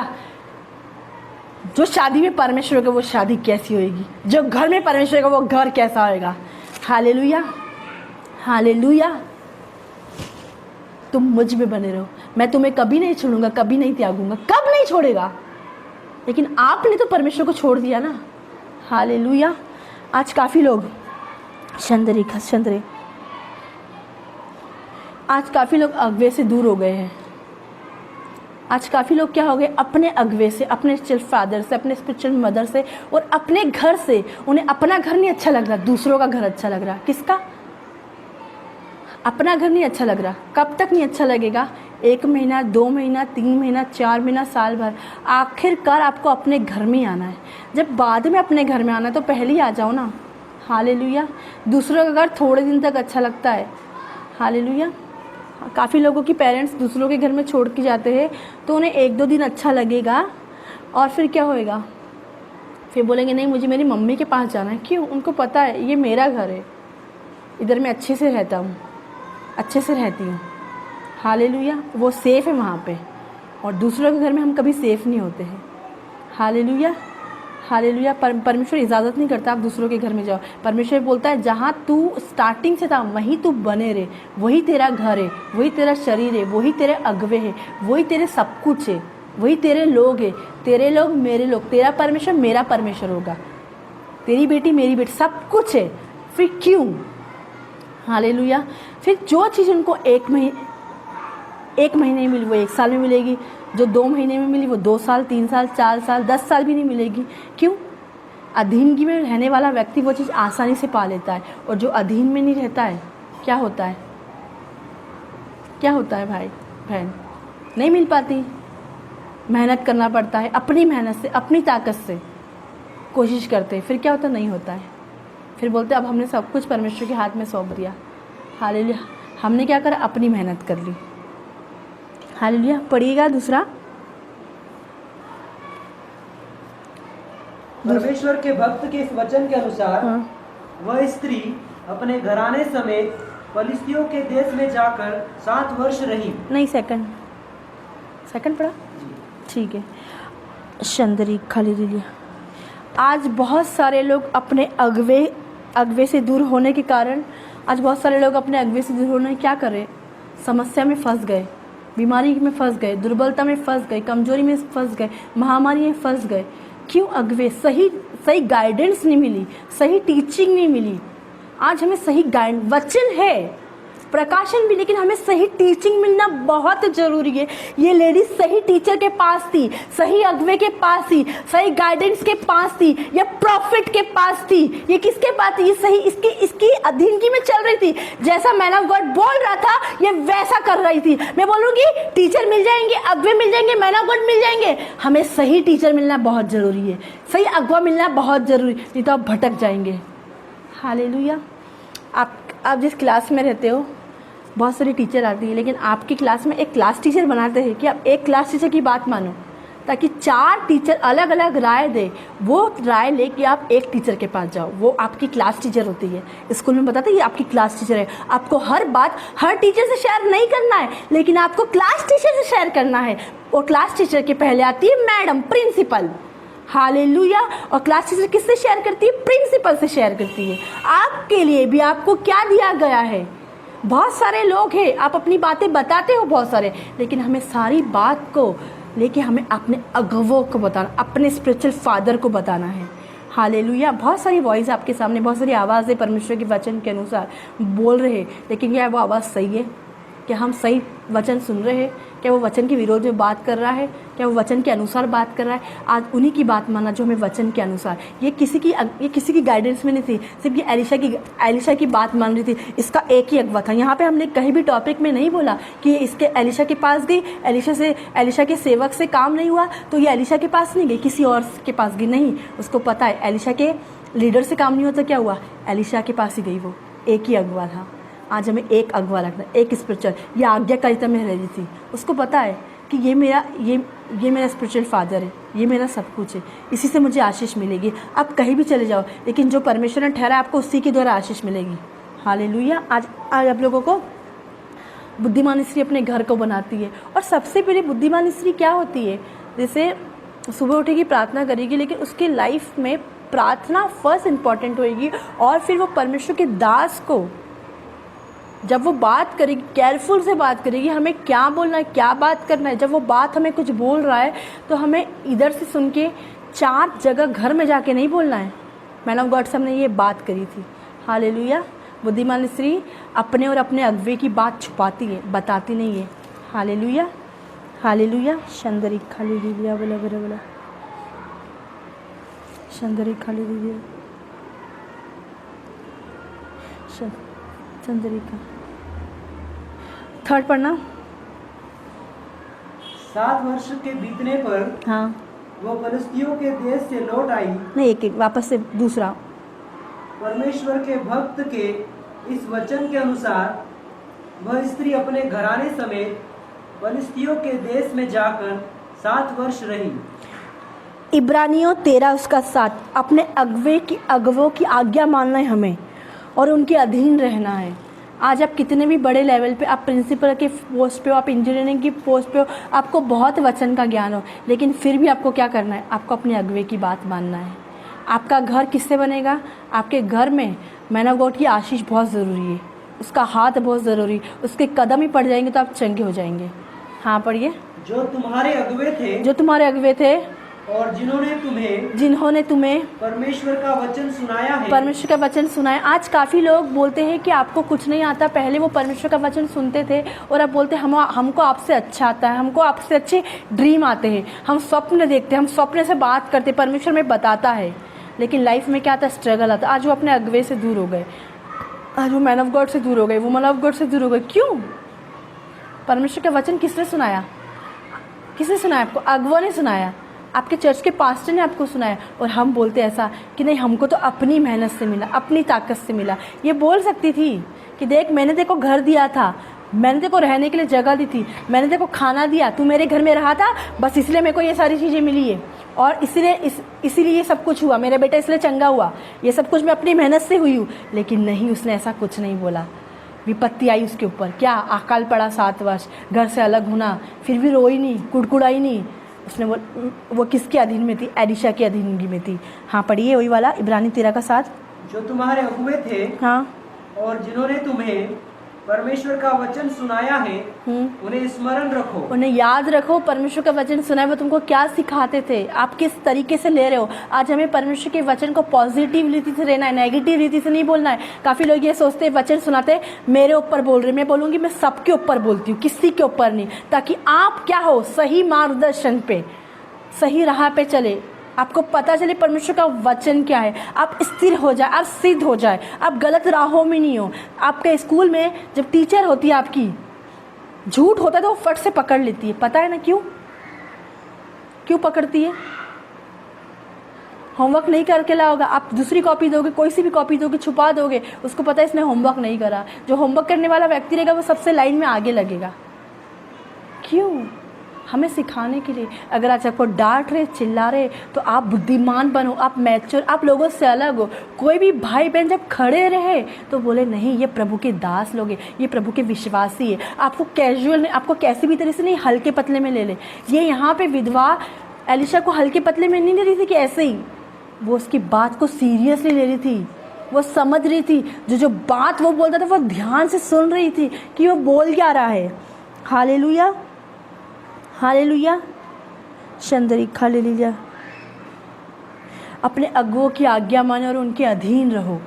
जो शादी में परमेश्वर होगा वो शादी कैसी होगी, जो घर में परमेश्वर होगा वो घर कैसा होगा। Hallelujah hallelujah. तुम मुझ में बने रहो, मैं तुम्हें कभी नहीं छोड़ूंगा, कभी नहीं त्यागूंगा। कब नहीं छोड़ेगा? लेकिन आपने तो परमेश्वर को छोड़ दिया ना। हालेलुया। आज काफ़ी लोग आज काफ़ी लोग अगवे से दूर हो गए हैं। आज काफ़ी लोग क्या हो गए? अपने अगवे से, अपने स्पिरिचुअल फादर से, अपने स्पिरिचुअल मदर से और अपने घर से। उन्हें अपना घर नहीं अच्छा लग रहा, दूसरों का घर अच्छा लग रहा। किसका? अपना घर नहीं अच्छा लग रहा। कब तक नहीं अच्छा लगेगा? 1 महीना, 2 महीना, 3 महीना, 4 महीना, साल भर। आखिरकार आपको अपने घर में आना है। जब बाद में अपने घर में आना है तो पहले ही आ जाओ ना। हालेलुया। दूसरों का घर थोड़े दिन तक अच्छा लगता है। हालेलुया। काफ़ी लोगों की पेरेंट्स दूसरों के घर में छोड़ के जाते हैं तो उन्हें 1-2 दिन अच्छा लगेगा और फिर क्या होएगा? फिर बोलेंगे नहीं मुझे मेरी मम्मी के पास जाना है। क्यों? उनको पता है ये मेरा घर है, इधर मैं अच्छे से रहता हूँ, अच्छे से रहती हूँ। हालेलुया। वो सेफ़ है वहाँ पे। और दूसरों के घर में हम कभी सेफ़ नहीं होते हैं। Hallelujah hallelujah. परमेश्वर इजाज़त नहीं करता आप दूसरों के घर में जाओ। परमेश्वर बोलता है जहाँ तू स्टार्टिंग से था वहीं तू बने रहे। वही तेरा घर है, वही तेरा शरीर है, वही तेरे अगवे है, वही तेरे सब कुछ है, वही तेरे लोग है। तेरे लोग मेरे लोग, तेरा परमेश्वर मेरा परमेश्वर होगा, तेरी बेटी मेरी बेटी, सब कुछ है। फिर क्यों? हालेलुया। फिर जो चीज़ उनको 1 महीने में मिली वो 1 साल में मिलेगी, जो 2 महीने में मिली वो 2 साल, 3 साल, 4 साल, 10 साल भी नहीं मिलेगी। क्यों? अधीनगी में रहने वाला व्यक्ति वो चीज़ आसानी से पा लेता है, और जो अधीन में नहीं रहता है क्या होता है? क्या होता है भाई बहन? नहीं मिल पाती। मेहनत करना पड़ता है, अपनी मेहनत से, अपनी ताकत से कोशिश करते हैं। फिर क्या होता? नहीं होता है। फिर बोलते अब हमने सब कुछ परमेश्वर के हाथ में सौंप दिया। हालेलुया। हमने क्या करा? अपनी मेहनत कर ली। हालेलुया। पढ़िएगा दूसरा। परमेश्वर के भक्त के इस वचन के अनुसार वह स्त्री अपने घराने समेत फलिस्तियों के देश में जाकर 7 वर्ष रही। नहीं, सेकंड पढ़ा। ठीक है। शंदरी खाली लिया। आज बहुत सारे लोग अपने अगवे से दूर होने के कारण, आज बहुत सारे लोग अपने अगवे से दूर होने क्या करें? समस्या में फंस गए, बीमारी में फंस गए, दुर्बलता में फंस गए, कमजोरी में फंस गए, महामारी में फंस गए। क्यों? अगवे सही गाइडेंस नहीं मिली, सही टीचिंग नहीं मिली। आज हमें सही वचन है, प्रकाशन भी, लेकिन हमें सही टीचिंग मिलना बहुत ज़रूरी है। ये लेडीज सही टीचर के पास थी, सही अगवे के पास थी, सही गाइडेंस के पास थी, या प्रॉफिट के पास थी। ये किसके पास थी? ये सही इसकी अधीनगी में चल रही थी। जैसा मैन ऑफ गॉड बोल रहा था ये वैसा कर रही थी। मैं बोलूँगी टीचर मिल जाएंगे, अगवे मिल जाएंगे, मैन ऑफ गॉड मिल जाएंगे। हमें सही टीचर मिलना बहुत ज़रूरी है, सही अगवा मिलना बहुत ज़रूरी, नहीं तो आप भटक जाएंगे। हालेलुया। आप जिस क्लास में रहते हो बहुत सारी टीचर आती है, लेकिन आपकी क्लास में एक क्लास टीचर बनाते हैं कि आप एक क्लास टीचर की बात मानो, ताकि 4 टीचर अलग अलग राय दे, वो राय लेके आप एक टीचर के पास जाओ। वो आपकी क्लास टीचर होती है। स्कूल में बताते हैं ये आपकी क्लास टीचर है। आपको हर बात हर टीचर से शेयर नहीं करना है, लेकिन आपको क्लास टीचर से शेयर करना है। और क्लास टीचर के पहले आती है मैडम, प्रिंसिपल। हालेलुया। और क्लास टीचर किससे शेयर करती है? प्रिंसिपल से शेयर करती है। आपके लिए भी आपको क्या दिया गया है? बहुत सारे लोग हैं, आप अपनी बातें बताते हो बहुत सारे, लेकिन हमें सारी बात को लेके हमें अपने अगुवों को बताना, अपने स्पिरिचुअल फादर को बताना है। हालेलुया। बहुत सारी वॉइस आपके सामने, बहुत सारी आवाज़ें परमेश्वर के वचन के अनुसार बोल रहे हैं, लेकिन क्या वो आवाज़ सही है? क्या हम सही वचन सुन रहे हैं? क्या वो वचन के विरोध में बात कर रहा है? क्या वो वचन के अनुसार बात कर रहा है? आज उन्हीं की बात माना जो हमें वचन के अनुसार, ये किसी की गाइडेंस में नहीं थी, सिर्फ ये एलिशा की बात मान रही थी। इसका एक ही अगवा था। यहाँ पे हमने कहीं भी टॉपिक में नहीं बोला कि ये इसके एलिशा के पास गई, एलिशा के सेवक से काम नहीं हुआ तो ये एलिशा के पास नहीं गई, किसी और के पास गई। नहीं, उसको पता है एलिशा के लीडर से काम नहीं हुआ तो क्या हुआ? एलिशा के पास ही गई। वो एक ही अगवा था। आज हमें एक अगवा रखना, एक स्पिरिचुअल, ये आज्ञाकारिता में रह रही थी। उसको पता है कि ये मेरा स्पिरिचुअल फादर है, ये मेरा सब कुछ है, इसी से मुझे आशीष मिलेगी। आप कहीं भी चले जाओ, लेकिन जो परमेश्वर ने ठहरा आपको उसी के द्वारा आशीष मिलेगी। हालेलुया। आज आप लोगों को बुद्धिमान स्त्री अपने घर को बनाती है। और सबसे पहले बुद्धिमान स्त्री क्या होती है? जैसे सुबह उठेगी, प्रार्थना करेगी, लेकिन उसके लाइफ में प्रार्थना फर्स्ट इम्पॉर्टेंट होएगी। और फिर वो परमेश्वर के दास को जब वो बात करेगी, केयरफुल से बात करेगी, हमें क्या बोलना है, क्या बात करना है। जब वो बात हमें कुछ बोल रहा है तो हमें इधर से सुन के 4 जगह घर में जाके नहीं बोलना है। मैन ऑफ गॉड से हमने ये बात करी थी। हालेलुया। बुद्धिमान स्त्री अपने और अपने अगवे की बात छुपाती है, बताती नहीं है। हालेलुया। हालेलुया। शंदरी खाली दीजिए, बोला बोला बोला, शंदरी खाली दीजिए, चंद्रिका। थर्ड पढ़ना। 7 वर्ष के बीतने पर हाँ, वो फलिस्तियों के देश से लौट आई। नहीं, एक वापस से दूसरा। परमेश्वर के भक्त के इस वचन के अनुसार वह स्त्री अपने घराने समेत फलिस्तियों के देश में जाकर 7 वर्ष रही। इब्रानियों 13 उसका 7। अपने अगवों की आज्ञा मानना है हमें और उनके अधीन रहना है। आज आप कितने भी बड़े लेवल पे, आप प्रिंसिपल के पोस्ट पे हो, आप इंजीनियरिंग की पोस्ट पे हो, आपको बहुत वचन का ज्ञान हो, लेकिन फिर भी आपको क्या करना है? आपको अपने अगवे की बात मानना है। आपका घर किससे बनेगा? आपके घर में मैन ऑफ गॉड की आशीष बहुत ज़रूरी है, उसका हाथ बहुत ज़रूरी, उसके कदम ही पड़ जाएंगे तो आप चंगे हो जाएंगे। हाँ पढ़िए। जो तुम्हारे अगवे थे और जिन्होंने तुम्हें परमेश्वर का वचन सुनाया। आज काफ़ी लोग बोलते हैं कि आपको कुछ नहीं आता। पहले वो परमेश्वर का वचन सुनते थे और अब बोलते हैं हमको आपसे अच्छा आता है, हमको आपसे अच्छे ड्रीम आते हैं, हम स्वप्न देखते हैं, हम स्वप्न से बात करते, परमेश्वर में बताता है। लेकिन लाइफ में क्या आता? स्ट्रगल आता। आज वो अपने अगवे से दूर हो गए, आज वो मैन ऑफ गॉड से दूर हो गए, वुमन ऑफ गॉड से दूर हो गए। क्यों? परमेश्वर का वचन किसने सुनाया? आपको? अगवा ने सुनाया, आपके चर्च के पास्टर ने आपको सुनाया। और हम बोलते ऐसा कि नहीं, हमको तो अपनी मेहनत से मिला, अपनी ताकत से मिला। ये बोल सकती थी कि देख, मैंने देखो घर दिया था, मैंने देखो रहने के लिए जगह दी थी, मैंने देखो खाना दिया, तू मेरे घर में रहा था, बस इसलिए मेरे को ये सारी चीज़ें मिली है और इसीलिए ये सब कुछ हुआ, मेरा बेटा इसलिए चंगा हुआ, ये सब कुछ मैं अपनी मेहनत से हुई हूँ। लेकिन नहीं, उसने ऐसा कुछ नहीं बोला। विपत्ति आई उसके ऊपर, क्या? अकाल पड़ा 7 वर्ष, घर से अलग होना, फिर भी रोई नहीं, कुड़कुड़ाई नहीं। उसने वो किसके अधीन में थी? एलिशा के अधीन में थी। हाँ पढ़िए वही वाला, इब्रानी 13 का 7। जो तुम्हारे अगुवे थे, हाँ, और जिन्होंने तुम्हें परमेश्वर का वचन सुनाया है, उन्हें स्मरण रखो, उन्हें याद रखो। परमेश्वर का वचन सुनाया, वो तुमको क्या सिखाते थे, आप किस तरीके से ले रहे हो। आज हमें परमेश्वर के वचन को पॉजिटिव रीति से लेना है, नेगेटिव रीति से नहीं बोलना है। काफ़ी लोग ये सोचते हैं वचन सुनाते मेरे ऊपर बोल रहे, मैं बोलूँगी मैं सबके ऊपर बोलती हूँ, किसी के ऊपर नहीं, ताकि आप क्या हो? सही मार्गदर्शन पे, सही राह पे चले, आपको पता चले परमेश्वर का वचन क्या है, आप स्थिर हो जाए, आप सिद्ध हो जाए, आप गलत राहों में नहीं हो। आपके स्कूल में जब टीचर होती है आपकी, झूठ होता है तो वो फट से पकड़ लेती है, पता है ना क्यों पकड़ती है? होमवर्क नहीं करके लाओगे, आप दूसरी कॉपी दोगे, कोई सी भी कॉपी दोगे, छुपा दोगे, उसको पता है इसने होमवर्क नहीं करा। जो होमवर्क करने वाला व्यक्ति रहेगा वो सबसे लाइन में आगे लगेगा। क्यों? हमें सिखाने के लिए। अगर आज आपको डांट रहे, चिल्ला रहे, तो आप बुद्धिमान बनो, आप मैच्योर, आप लोगों से अलग हो। कोई भी भाई बहन जब खड़े रहे तो बोले नहीं ये प्रभु के दास लोग हैं, ये प्रभु के विश्वासी है। आपको कैजुअल नहीं, आपको कैसी भी तरह से नहीं, हल्के पतले में ले ले। ये यहाँ पे विधवा एलिशा को हल्के पतले में नहीं ले रही थी कि ऐसे ही, वो उसकी बात को सीरियसली ले रही थी। वो समझ रही थी, जो बात वो बोलता था वो ध्यान से सुन रही थी कि वो बोल क्या रहा है। हालेलुया, हालेलुया, शंदरी हालेलुया। अपने अगुओं की आज्ञा मानो और उनके अधीन रहो।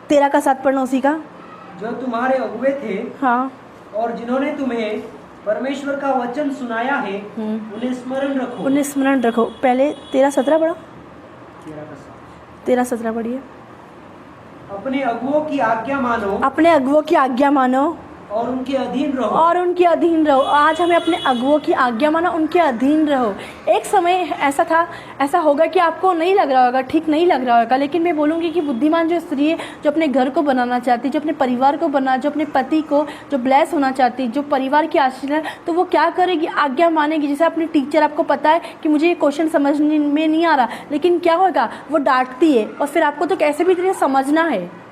13 का 7 पढ़ना उसी का। जो तुम्हारे अगुए थे हाँ, और जिन्होंने तुम्हें परमेश्वर का वचन सुनाया है, उन्हें स्मरण रखो। उन्हें स्मरण रखो। पहले 13-17 पढ़ो, 13-17 पढ़िए। अपने अगुओं की आज्ञा मानो अपने अगुओं की आज्ञा मानो और उनके अधीन रहो। और उनके अधीन रहो। आज हमें अपने अगुओं की आज्ञा मानो, उनके अधीन रहो। एक समय ऐसा होगा कि आपको नहीं लग रहा होगा, ठीक नहीं लग रहा होगा, लेकिन मैं बोलूँगी कि बुद्धिमान जो स्त्री है, जो अपने घर को बनाना चाहती, जो अपने परिवार को जो अपने पति को जो ब्लेस होना चाहती, जो परिवार की आशीर्वाद, तो वो क्या करेगी? आज्ञा मानेगी। जैसे अपनी टीचर, आपको पता है कि मुझे ये क्वेश्चन समझ में नहीं आ रहा, लेकिन क्या होगा? वो डांटती है और फिर आपको तो कैसे भी तरह समझना है।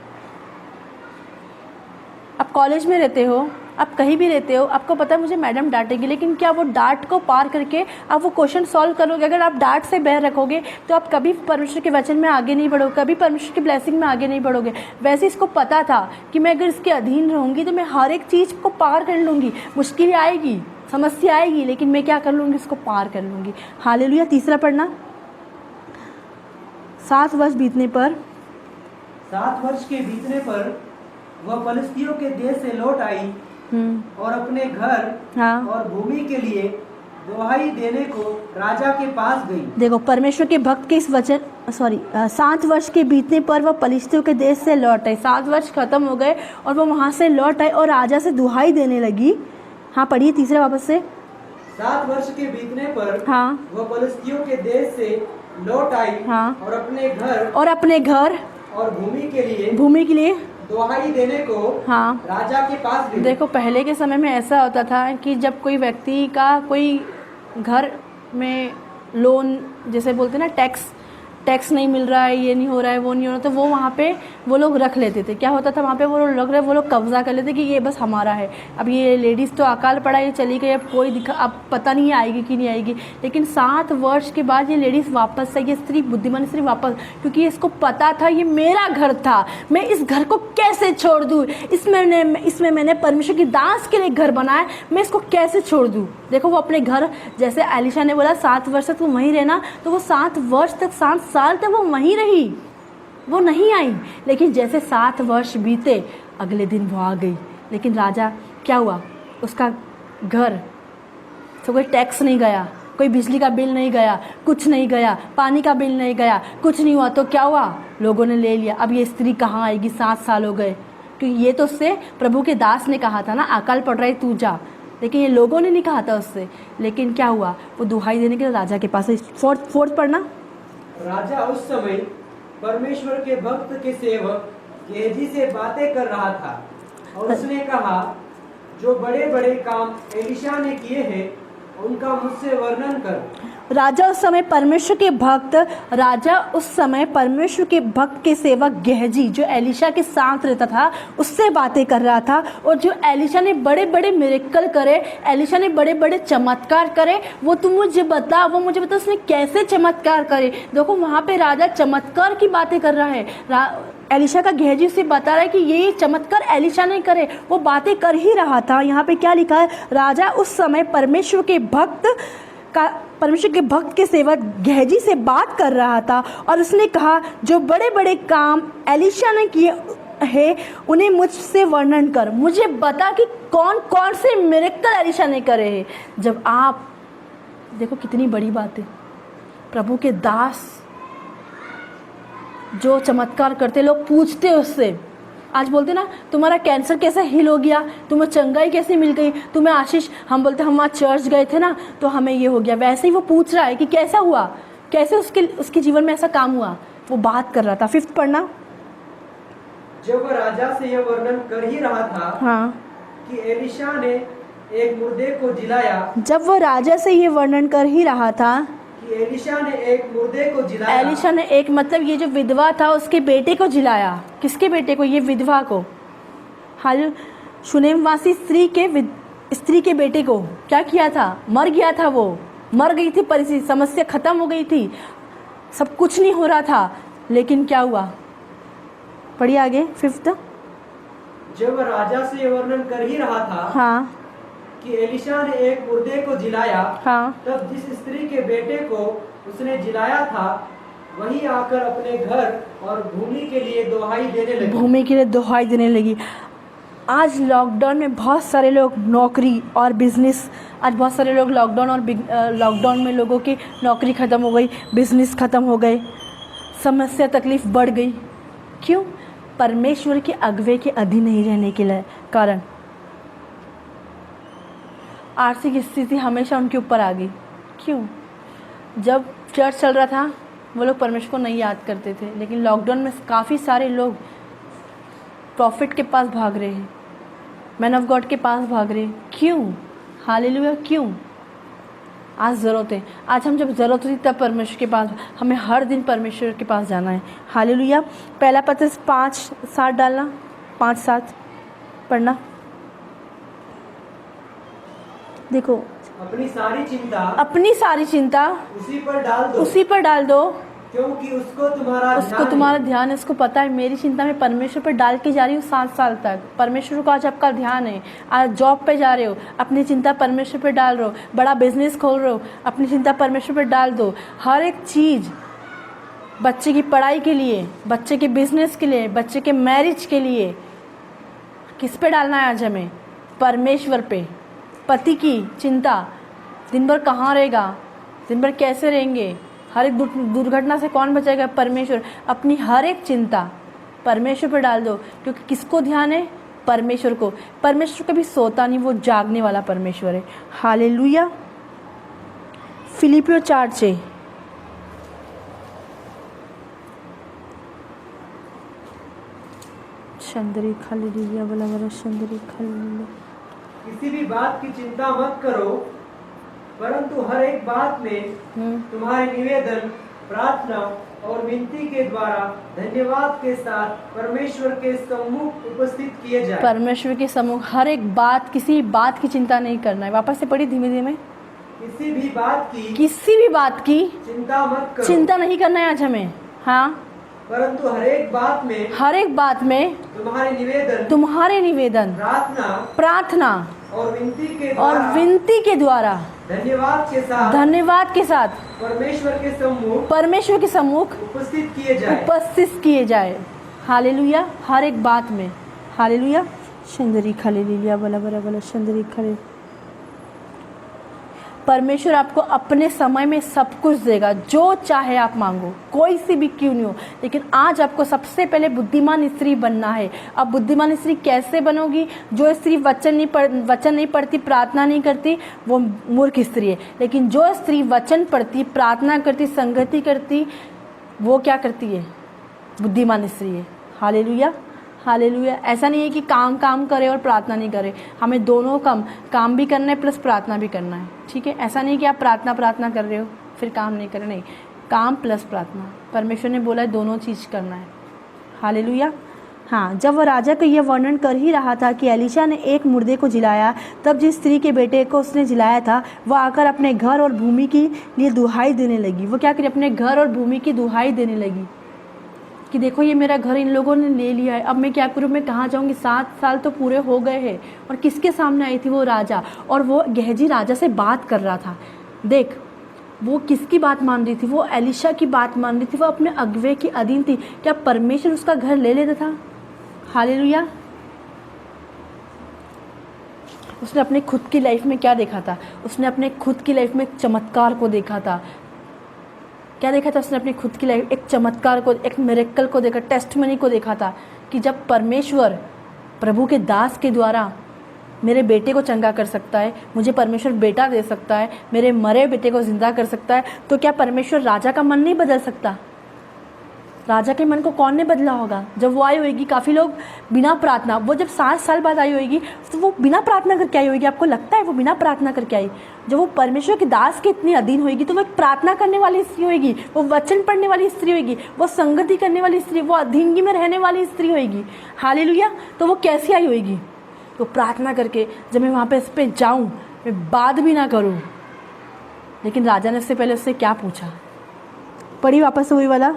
आप कॉलेज में रहते हो, आप कहीं भी रहते हो, आपको पता है मुझे मैडम डांटेगी, लेकिन क्या वो डांट को पार करके आप वो क्वेश्चन सॉल्व करोगे? अगर आप डांट से बह रखोगे तो आप कभी परमेश्वर के वचन में आगे नहीं बढ़ोगे, कभी परमेश्वर की ब्लेसिंग में आगे नहीं बढ़ोगे। वैसे इसको पता था कि मैं अगर इसके अधीन रहूँगी तो मैं हर एक चीज़ को पार कर लूँगी। मुश्किल आएगी, समस्या आएगी, लेकिन मैं क्या कर लूँगी? इसको पार कर लूँगी। हालेलुया। 3 पढ़ना। 7 वर्ष बीतने पर 7 वर्ष के बीतने पर वह फलिस्तियों के देश से लौट आई और अपने घर हाँ, और भूमि के लिए दुहाई देने को राजा के पास गई। देखो परमेश्वर के भक्त के इस वचन 7 वर्ष के बीतने पर वह फलिस्तियों के देश से लौट आई। 7 वर्ष खत्म हो गए और वो वहाँ से लौट आई और राजा से दुहाई देने लगी। हाँ, पढ़िए 3 वापस से। 7 वर्ष के बीतने पर हाँ, वह फलिस्तियों के देश से लौट आई हाँ, और अपने घर और और भूमि के लिए दुहाई देने को हाँ, राजा के पास गई। देखो पहले के समय में ऐसा होता था कि जब कोई व्यक्ति का कोई घर में लोन, जैसे बोलते ना, टैक्स नहीं मिल रहा है, ये नहीं हो रहा है, वो नहीं हो रहा, तो वो वहाँ पे वो लोग रख लेते थे। क्या होता था वहाँ पे? वो लोग कब्जा कर लेते कि ये बस हमारा है। अब ये लेडीज़ तो अकाल पड़ा, ये चली गई, अब कोई अब पता नहीं आएगी कि नहीं आएगी। लेकिन 7 वर्ष के बाद ये लेडीज़ वापस से, ये स्त्री, बुद्धिमान स्त्री वापस, क्योंकि इसको पता था ये मेरा घर था, मैं इस घर को कैसे छोड़ दूँ? इसमें मैंने परमेश्वर की दास के लिए घर बनाया, मैं इसको कैसे छोड़ दूँ? देखो वो अपने घर, जैसे एलिशा ने बोला 7 वर्ष तक तुम वहीं रहना, तो वो 7 वर्ष तक, 7 साल तक वो वहीं रही, वो नहीं आई। लेकिन जैसे 7 वर्ष बीते, अगले दिन वो आ गई। लेकिन राजा क्या हुआ? उसका घर तो कोई टैक्स नहीं गया, कोई बिजली का बिल नहीं गया, कुछ नहीं गया, पानी का बिल नहीं गया, कुछ नहीं हुआ। तो क्या हुआ? लोगों ने ले लिया। अब ये स्त्री कहाँ आएगी? 7 साल हो गए, क्योंकि ये तो उससे प्रभु के दास ने कहा था ना, अकाल पड़ रही तू जा, लेकिन ये लोगों ने नहीं कहा था उससे। लेकिन क्या हुआ? वो दुहाई देने के लिए राजा के पास। 4 पढ़ना। राजा उस समय परमेश्वर के भक्त के सेवक गेहजी से बातें कर रहा था और उसने कहा, जो बड़े बड़े काम एलिशा ने किए हैं उनका मुझसे वर्णन कर। राजा उस समय परमेश्वर के भक्त के सेवक गेहजी, जो एलिशा के साथ रहता था, उससे बातें कर रहा था। और जो एलिशा ने बड़े बड़े मिरेकल करे, एलिशा ने बड़े बड़े चमत्कार करे, वो मुझे बता उसने कैसे चमत्कार करे। देखो वहाँ पे राजा चमत्कार की बातें कर रहा है। एलिशा का गेहजी से बता रहा है कि ये चमत्कार एलिशा नहीं करे, वो बातें कर ही रहा था। यहाँ पे क्या लिखा है? राजा उस समय परमेश्वर के भक्त के सेवक गेहजी से बात कर रहा था और उसने कहा, जो बड़े बड़े काम एलिशा ने किए हैं उन्हें मुझसे वर्णन कर। मुझे बता कि कौन कौन से मिरेकल एलिशा ने करे हैं। जब आप देखो कितनी बड़ी बात है, प्रभु के दास जो चमत्कार करते, लोग पूछते उससे। आज बोलते ना, तुम्हारा कैंसर कैसे हील हो गया, तुम्हें चंगाई कैसे मिल गई, तुम्हें आशीष, हम बोलते हम वहाँ चर्च गए थे ना तो हमें ये हो गया। वैसे ही वो पूछ रहा है कि कैसा हुआ, कैसे उसके जीवन में ऐसा काम हुआ, वो बात कर रहा था। 5 पढ़ना। जब वह राजा से यह वर्णन कर ही रहा था हाँ, कि एलिशा ने एक मुर्दे को जिलाया जब वो राजा से ये वर्णन कर ही रहा था, कि एलिशा ने एक मुर्दे को जिलाया। एलिशा ने एक मतलब ये जो विधवा था उसके बेटे को जिलाया। किसके बेटे को? ये विधवा को। हाल शुनेमवासी स्त्री के बेटे को क्या किया था? मर गया था, वो मर गई थी, परिस्थिति समस्या खत्म हो गई थी, सब कुछ नहीं हो रहा था, लेकिन क्या हुआ? पढ़िए आगे 5th। जब राजा से ये वर्णन कर ही रहा था हाँ कि एलिशा ने एक मुर्दे को जिलाया, हाँ तब जिस स्त्री के बेटे को उसने जिलाया था वही आकर अपने घर और भूमि के लिए दोहाई देने लगी। भूमि के लिए दोहाई देने लगी। आज लॉकडाउन में बहुत सारे लोग नौकरी और बिजनेस, आज बहुत सारे लोग लॉकडाउन में लोगों की नौकरी ख़त्म हो गई, बिजनेस ख़त्म हो गए, समस्या तकलीफ़ बढ़ गई। क्यों? परमेश्वर के अगुवे के अधीन नहीं रहने के लिए कारण आर्थिक स्थिति हमेशा उनके ऊपर आ गई। क्यों? जब चर्च चल रहा था वो लोग परमेश्वर को नहीं याद करते थे, लेकिन लॉकडाउन में काफ़ी सारे लोग प्रॉफिट के पास भाग रहे हैं, मैन ऑफ गॉड के पास भाग रहे हैं। क्यों? हालेलुया। क्यों? आज ज़रूरत है, आज हम जब ज़रूरत होती तब परमेश्वर के पास, हमें हर दिन परमेश्वर के पास जाना है। हालेलुया। पहला पत्रस 5:7 डालना, 5:7 पढ़ना। देखो, अपनी सारी चिंता उसी पर डाल दो क्योंकि उसको तुम्हारा ध्यान है। उसको पता है मेरी चिंता में परमेश्वर पर डाल के जा रही हूँ 7 साल तक। परमेश्वर को आज आपका ध्यान है। आज जॉब पे जा रहे हो, अपनी चिंता परमेश्वर पर डाल रहे हो। बड़ा बिजनेस खोल रहे हो, अपनी चिंता परमेश्वर पर डाल दो। हर एक चीज़, बच्चे की पढ़ाई के लिए, बच्चे के बिजनेस के लिए, बच्चे के मैरिज के लिए, किस पे डालना है आज हमें? परमेश्वर पे। पति की चिंता, दिन भर कहाँ रहेगा, दिन भर कैसे रहेंगे, हर एक दुर्घटना से कौन बचाएगा? परमेश्वर। अपनी हर एक चिंता परमेश्वर पर डाल दो, क्योंकि किसको ध्यान है? परमेश्वर को। परमेश्वर कभी सोता नहीं, वो जागने वाला परमेश्वर है। हालेलुया। फिलिपियों 4:6। शंदरी खालेलुया बोला बोला, शंदरी खालेलुया। किसी भी बात की चिंता मत करो, परंतु हर एक बात में तुम्हारे निवेदन, प्रार्थना और विनती के द्वारा धन्यवाद के साथ परमेश्वर के सम्मुख उपस्थित किए जाए। परमेश्वर के सम्मुख हर एक बात, किसी बात की चिंता नहीं करना है। वापस से पढ़ी धीमे धीमे। किसी भी बात की चिंता मत करो, चिंता नहीं करना है आज हमें। हाँ, परंतु हर एक बात में तुम्हारे निवेदन, प्रार्थना और विनती के द्वारा धन्यवाद के साथ परमेश्वर के सम्मुख उपस्थित किए जाए। हालेलुया। हर एक बात में। हालेलुया। शंदरी खालेलुया बला बला बला, शंदरी खाले। परमेश्वर आपको अपने समय में सब कुछ देगा, जो चाहे आप मांगो, कोई सी भी क्यों नहीं हो। लेकिन आज आपको सबसे पहले बुद्धिमान स्त्री बनना है। अब बुद्धिमान स्त्री कैसे बनोगी? जो स्त्री वचन नहीं पढ़ती, प्रार्थना नहीं करती, वो मूर्ख स्त्री है। लेकिन जो स्त्री वचन पढ़ती, प्रार्थना करती, संगति करती, वो क्या करती है? बुद्धिमान स्त्री है। हालेलुया। हालेलुया। ऐसा नहीं है कि काम करे और प्रार्थना नहीं करे। हमें दोनों काम भी करना है प्लस प्रार्थना भी करना है। ठीक है? ऐसा नहीं कि आप प्रार्थना कर रहे हो फिर काम नहीं कर रहे, नहीं, काम प्लस प्रार्थना। परमेश्वर ने बोला है दोनों चीज़ करना है। हालेलुया। हाँ, जब वह राजा को यह वर्णन कर ही रहा था कि एलिशा ने एक मुर्दे को जिलाया, तब जिस स्त्री के बेटे को उसने जिलाया था वह आकर अपने घर और भूमि के लिए दुहाई देने लगी। वो क्या करी? अपने घर और भूमि की दुहाई देने लगी कि देखो ये मेरा घर इन लोगों ने ले लिया है, अब मैं क्या करूँ, मैं कहाँ जाऊँगी? 7 साल तो पूरे हो गए हैं। और किसके सामने आई थी? वो राजा। और वो गेहजी राजा से बात कर रहा था। देख, वो किसकी बात मान रही थी? वो एलिशा की बात मान रही थी। वो अपने अगुवे की अधीन थी। क्या परमेश्वर उसका घर ले लेता था? हालेलुया। उसने अपने खुद की लाइफ में क्या देखा था? उसने अपने खुद की लाइफ में एक चमत्कार को देखा था। क्या देखा था उसने? अपनी खुद की लाइफ एक चमत्कार को, एक मिरेकल को देखा, टेस्टमनी को देखा था कि जब परमेश्वर प्रभु के दास के द्वारा मेरे बेटे को चंगा कर सकता है, मुझे परमेश्वर बेटा दे सकता है, मेरे मरे बेटे को जिंदा कर सकता है, तो क्या परमेश्वर राजा का मन नहीं बदल सकता? राजा के मन को कौन ने बदला होगा? जब वो आई होगी, काफ़ी लोग बिना प्रार्थना, वो जब 7 साल बाद आई होगी तो वो बिना प्रार्थना करके आई होगी। आपको लगता है वो बिना प्रार्थना करके आई? जब वो परमेश्वर के दास के इतनी अधीन होगी तो वो एक प्रार्थना करने वाली स्त्री होगी, वो वचन पढ़ने वाली स्त्री होगी, वो संगति करने वाली स्त्री, वो अधीनगी में रहने वाली स्त्री होगी। हालेलुया। तो वो कैसी आई होगी? तो प्रार्थना करके, जब मैं वहाँ पे इस पे जाऊँ, मैं बात भी ना करूँ। लेकिन राजा ने उससे पहले उससे क्या पूछा? पढ़ी वापस वही वाला।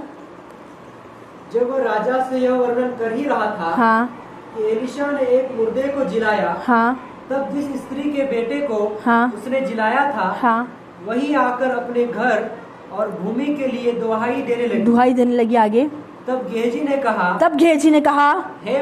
जब वह राजा से यह वर्णन कर ही रहा था हाँ कि एलिशा ने एक मुर्दे को जिलाया, हाँ तब जिस स्त्री के बेटे को हाँ उसने जिलाया था हाँ वही आकर अपने घर और भूमि के लिए दुहाई देने लगी। दुहाई देने लगी। आगे, तब गेहजी ने कहा, हे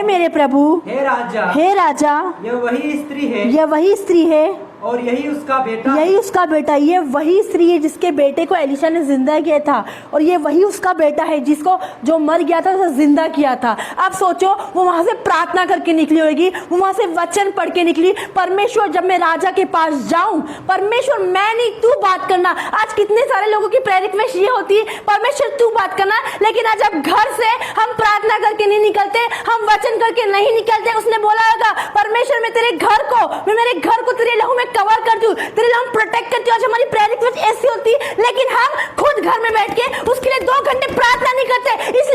मेरे प्रभु, हे राजा, यह वही स्त्री है, और यही उसका बेटा, ये वही स्त्री है जिसके बेटे को एलिशा ने जिंदा किया था, और ये वही उसका बेटा है जिसको, जो मर गया था, उसे जिंदा किया था। अब सोचो, वो वहां से प्रार्थना करके निकली होगी, वो वहां से वचन पढ़ के निकली। परमेश्वर, जब मैं राजा के पास जाऊं, परमेश्वर मैं नहीं, तू बात करना। आज कितने सारे लोगों की प्रेयर रिक्वेस्ट ये होती है, परमेश्वर तू बात करना। लेकिन आज अब घर से हम प्रार्थना करके नहीं निकलते, हम वचन करके नहीं निकलते। उसने बोला होगा, परमेश्वर मैं मेरे घर को तेरे लहू में कवर करती हूँ, तेरे लहू में प्रोटेक्ट करती हूँ। आज हमारी प्रेयर रिक्वेस्ट ऐसी होती है, लेकिन हम खुद घर में बैठ के उसके लिए 2 घंटे प्रार्थना नहीं करते। इस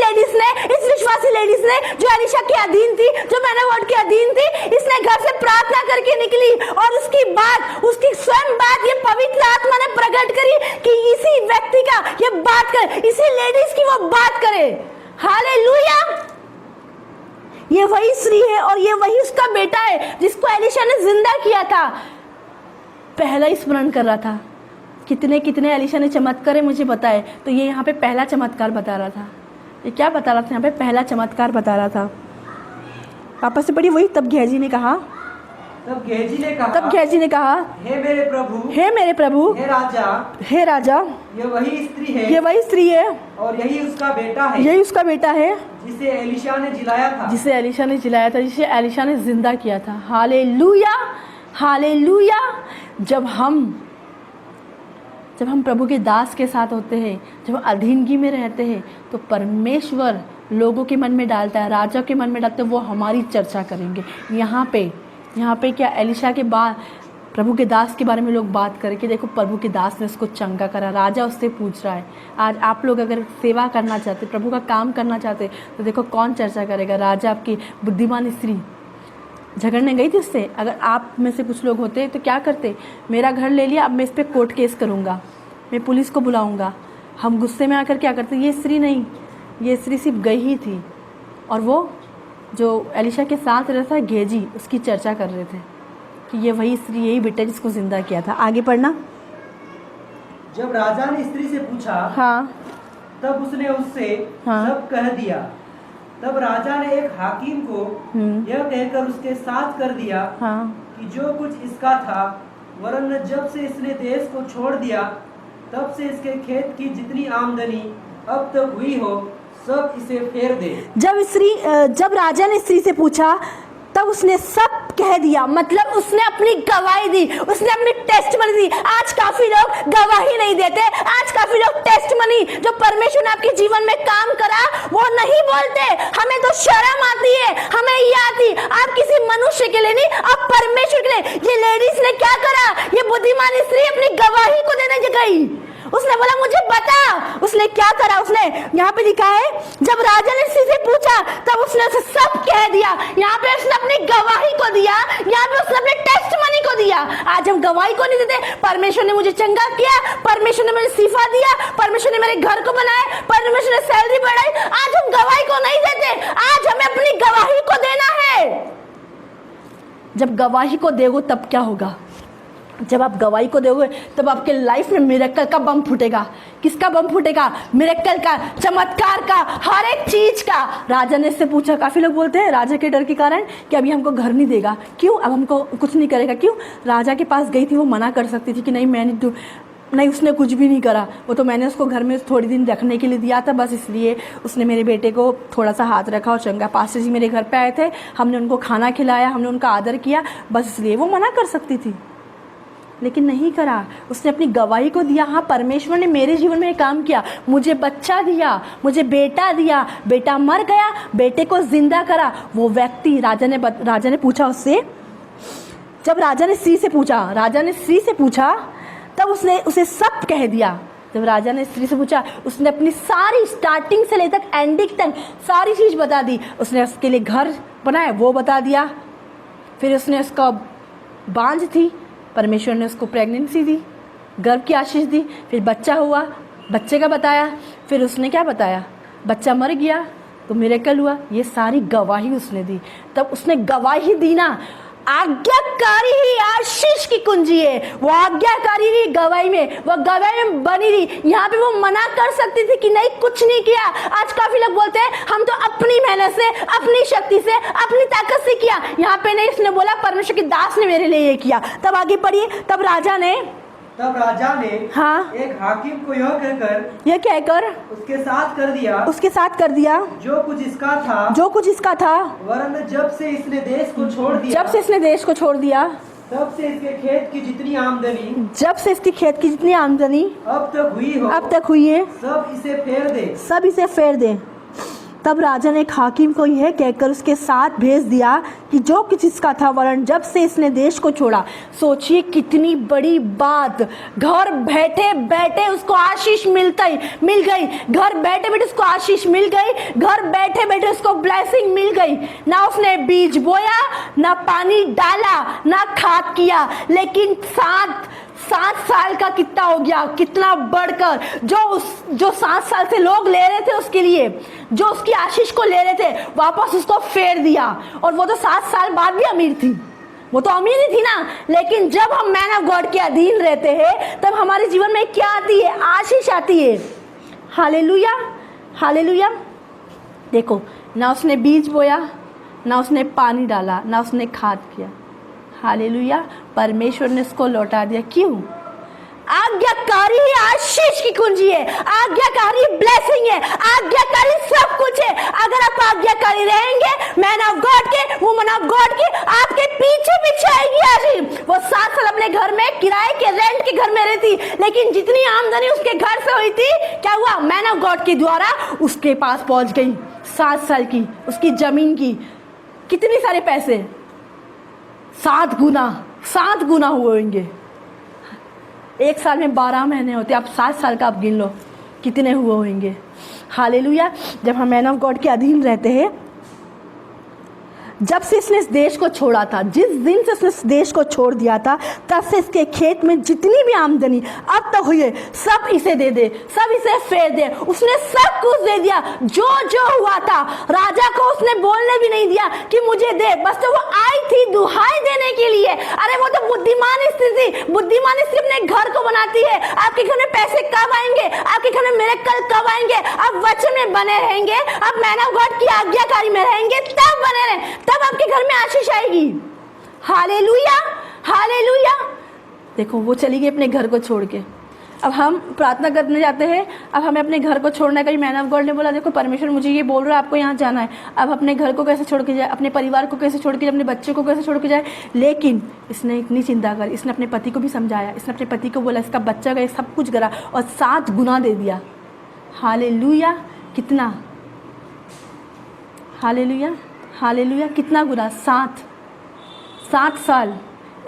विश्वासी लेडीज ने, जो एलिशा के अधीन थी, जो मैनोवर्ड के अधीन थी, इसने घर से प्रार्थना करके निकली, और उसकी स्वयं बात ये पवित्र आत्मा ने प्रकट करी कि इसी व्यक्ति का ये बात करे, इसी लेडीज की वो बात करे। हालेलुया। ये वही स्त्री है और ये वही उसका बेटा है जिसको एलिशा ने जिंदा किया था। पहला ही स्मरण कर रहा था। कितने एलिशा ने चमत्कार मुझे बताए, तो ये यहाँ पे पहला चमत्कार बता रहा था। ये क्या बता रहा था? यहाँ पे पहला चमत्कार बता रहा था। वापस से पढ़ी वही। तब गेहजी ने कहा, हे मेरे प्रभु, हे राजा, ये वही स्त्री है, और यही उसका बेटा है, जिसे एलिशा ने जिलाया था, जिसे एलिशा ने जिंदा किया था। Hallelujah, hallelujah. जब हम प्रभु के दास के साथ होते हैं, जब अधीनगी में रहते हैं, तो परमेश्वर लोगों के मन में डालता है, राजा के मन में डालता है, वो हमारी चर्चा करेंगे। यहाँ पे क्या एलिशा के बाद प्रभु के दास के बारे में लोग बात करें कि देखो प्रभु के दास ने उसको चंगा करा। राजा उससे पूछ रहा है। आज आप लोग अगर सेवा करना चाहते, प्रभु का काम करना चाहते, तो देखो कौन चर्चा करेगा? राजा आपकी बुद्धिमान स्त्री झगड़ने गई थी उससे। अगर आप में से कुछ लोग होते तो क्या करते? मेरा घर ले लिया, अब मैं इस पर कोर्ट केस करूँगा, मैं पुलिस को बुलाऊँगा। हम गुस्से में आकर क्या करते? ये स्त्री नहीं, ये स्त्री सिर्फ गई ही थी, और वो जो एलिशा के साथ रहता है गेहजी, उसकी चर्चा कर रहे थे कि ये वही स्त्री, यही बेटा जिसको जिंदा किया था। आगे पढ़ना। जब राजा ने स्त्री से पूछा, हाँ, तब उसने उससे सब कह दिया। तब राजा ने एक हाकिम को यह कहकर उसके साथ कर दिया कि जो कुछ इसका था, वरन जब से इसने देश को छोड़ दिया, तब से इसके खेत की जितनी आमदनी अब तक हुई हो, सब इसे फेर दे। जब राजा ने स्त्री से पूछा, तब उसने सब कह दिया। मतलब उसने अपनी गवाही दी, उसने अपनी टेस्टमनी दी। आज काफी लोग गवाही नहीं देते, आज काफी लोग टेस्टमनी, जो परमेश्वर ने आपके जीवन में काम करा, वो नहीं बोलते। हमें तो शर्म आती है, हमें ये आती। आप किसी मनुष्य के लिए नहीं, आप परमेश्वर के लिए। ये लेडीज ने क्या करा? ये बुद्धिमान स्त्री अपनी गवाही को देने गई। उसने बोला मुझे बता। उसने क्या करा? उसने, यहाँ पे लिखा है, जब राजा ने स्त्री से पूछा, तब उसने उसे सब कह दिया। यहाँ पे उसने अपनी गवाही को दिया, यहाँ पे उसने अपने टेस्टमनी को दिया। आज हम गवाही को नहीं देते। परमेश्वर ने मुझे चंगा किया, परमेश्वर ने मुझे शिफा दिया, परमेश्वर ने मेरे घर को बनाया, परमेश्वर ने सैलरी बढ़ाई। आज हम गवाही को नहीं देते। आज हमें अपनी गवाही को देना है। जब गवाही को दोगे तब क्या होगा? जब आप गवाही को दोगे तब आपके लाइफ में मिरेकल का बम फूटेगा। किसका बम फूटेगा? मिरेकल का, चमत्कार का, हर एक चीज का। राजा ने इससे पूछा। काफी लोग बोलते हैं राजा के डर के कारण कि अभी हमको घर नहीं देगा। क्यों? अब हमको कुछ नहीं करेगा। क्यों? राजा के पास गई थी, वो मना कर सकती थी कि नहीं मैं नहीं, उसने कुछ भी नहीं करा। वो तो मैंने उसको घर में थोड़ी दिन रखने के लिए दिया था, बस इसलिए उसने मेरे बेटे को थोड़ा सा हाथ रखा और चंगा। पास्टर जी मेरे घर पे आए थे, हमने उनको खाना खिलाया, हमने उनका आदर किया, बस इसलिए वो मना कर सकती थी। लेकिन नहीं करा। उसने अपनी गवाही को दिया, हाँ परमेश्वर ने मेरे जीवन में ये काम किया, मुझे बच्चा दिया, मुझे बेटा दिया, बेटा मर गया, बेटे को जिंदा करा। वो व्यक्ति राजा ने पूछा उससे, जब राजा ने स्त्री से पूछा तब उसने उसे सब कह दिया। जब राजा ने स्त्री से पूछा, उसने अपनी सारी स्टार्टिंग से लेकर एंडिंग तक सारी चीज़ बता दी। उसने उसके लिए घर बनाया, वो बता दिया। फिर उसने उसका बांझ थी, परमेश्वर ने उसको प्रेगनेंसी दी, गर्भ की आशीष दी। फिर बच्चा हुआ, बच्चे का बताया। फिर उसने क्या बताया, बच्चा मर गया तो मिरेकल हुआ। ये सारी गवाही उसने दी। तब उसने गवाही दी ना, आज्ञाकारी ही आशीष की कुंजी है। वो आज्ञाकारी ही गवाही में, वो गवाही में बनी रही। यहाँ पे वो मना कर सकती थी कि नहीं कुछ नहीं किया। आज काफी लोग बोलते हैं हम तो अपनी मेहनत से, अपनी शक्ति से, अपनी ताकत से किया। यहाँ पे नहीं, उसने बोला परमेश्वर के दास ने मेरे लिए ये किया। तब आगे पढ़िए, तब राजा ने हाँ एक हाकिम को यह कहकर उसके साथ कर दिया जो कुछ इसका था। वरन जब से इसने देश को छोड़ दिया तब से इसके खेत की जितनी आमदनी अब तक हुई है सब इसे फेर दे। तब राजा ने एक हाकिम को यह कहकर उसके साथ भेज दिया कि जो कुछ इसका था, वरन जब से इसने देश को छोड़ा। सोचिए कितनी बड़ी बात, घर बैठे बैठे उसको आशीष मिल गई। घर बैठे बैठे उसको आशीष मिल गई। घर बैठे बैठे उसको ब्लेसिंग मिल गई। ना उसने बीज बोया, ना पानी डाला, ना खाद किया, लेकिन 7 साल का कितना हो गया, कितना बढ़कर जो 7 साल से लोग ले रहे थे उसके लिए, जो उसकी आशीष को ले रहे थे, वापस उसको फेर दिया। और वो तो 7 साल बाद भी अमीर थी, वो तो अमीर ही थी ना। लेकिन जब हम मैन ऑफ गॉड के अधीन रहते हैं तब हमारे जीवन में क्या आती है, आशीष आती है। Hallelujah, hallelujah. देखो, ना उसने बीज बोया, ना उसने पानी डाला, ना उसने खाद किया। हालेलुया, परमेश्वर ने उसको लौटा दिया। क्यों? आज्ञाकारी ही आशीष की कुंजी है, आज्ञाकारी ब्लेसिंग है, आज्ञाकारी सब कुछ है। अगर आप आज्ञाकारी रहेंगे, मैन ऑफ गॉड के, वुमन ऑफ गॉड की, आपके पीछे पीछे आएगी आशीष। वो 7 साल अपने घर में किराए के रेंट के घर में रहती, लेकिन जितनी आमदनी उसके घर से हुई थी, क्या हुआ, मैन ऑफ गॉड के द्वारा उसके पास पहुंच गई। 7 साल की उसकी जमीन की कितने सारे पैसे, 7 गुना हुए होंगे। 1 साल में 12 महीने होते, आप 7 साल का आप गिन लो कितने हुए होंगे। हालेलुया। जब हम मैन ऑफ गॉड के अधीन रहते हैं, जब से इसने इस देश को छोड़ा था, जिस दिन से इसने इस देश को छोड़ दिया था, तब से इसके खेत में जितनी भी आमदनी अब तक हुई है, सब इसे दे दे, सब इसे फेर दे। उसने सब कुछ दे दिया, जो जो हुआ था। राजा को उसने बोलने भी नहीं दिया कि मुझे दे, बस तो वो आई थी दुहाई देने के लिए। अरे वो तो बुद्धिमान स्त्री थी। बुद्धिमान स्त्री अपने घर को बनाती है। आपके घर में पैसे कब आएंगे, आपके घर में मिरेकल कब आएंगे? आप वचन में बने रहेंगे, आप मैन ऑफ गॉड की आज्ञाकारी में रहेंगे, तब बने रहें, तब आपके घर में आशीष आएगी। Hallelujah, hallelujah. देखो, वो चली गई अपने घर को छोड़ के। अब हम प्रार्थना करने जाते हैं, अब हमें अपने घर को छोड़ना है। कहीं मैन ऑफ गॉड ने बोला, देखो परमेश्वर मुझे ये बोल रहा है, आपको यहाँ जाना है। अब अपने घर को कैसे छोड़ के जाए, अपने परिवार को कैसे छोड़ के जाए, अपने बच्चे को कैसे छोड़ के जाए। लेकिन इसने इतनी चिंता करी, इसने अपने पति को भी समझाया, इसने अपने पति को बोला, इसका बच्चा का सब कुछ करा और 7 गुना दे दिया। हालेलुया। कितना? Hallelujah, hallelujah. कितना गुना? 7 साल,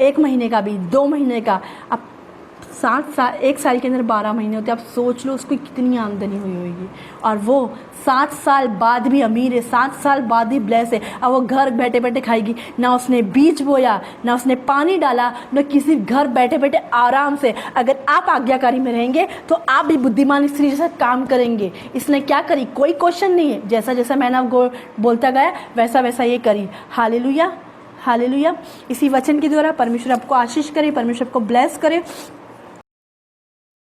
1 महीने का भी, 2 महीने का। अब 7 साल, 1 साल के अंदर 12 महीने होते। आप सोच लो उसको कितनी आमदनी हुई होगी। और वो 7 साल बाद भी अमीर है, 7 साल बाद भी ब्लेस है। अब वो घर बैठे बैठे खाएगी। ना उसने बीज बोया, ना उसने पानी डाला, ना किसी, घर बैठे बैठे आराम से। अगर आप आज्ञाकारी में रहेंगे तो आप भी बुद्धिमान स्त्री जैसा काम करेंगे। इसने क्या करी, कोई क्वेश्चन नहीं है। जैसा जैसा मैंने आपको बोलता गया, वैसा वैसा ये करी। Hallelujah, hallelujah. इसी वचन के द्वारा परमेश्वर आपको आशीष करे, परमेश्वर आपको ब्लेस करे।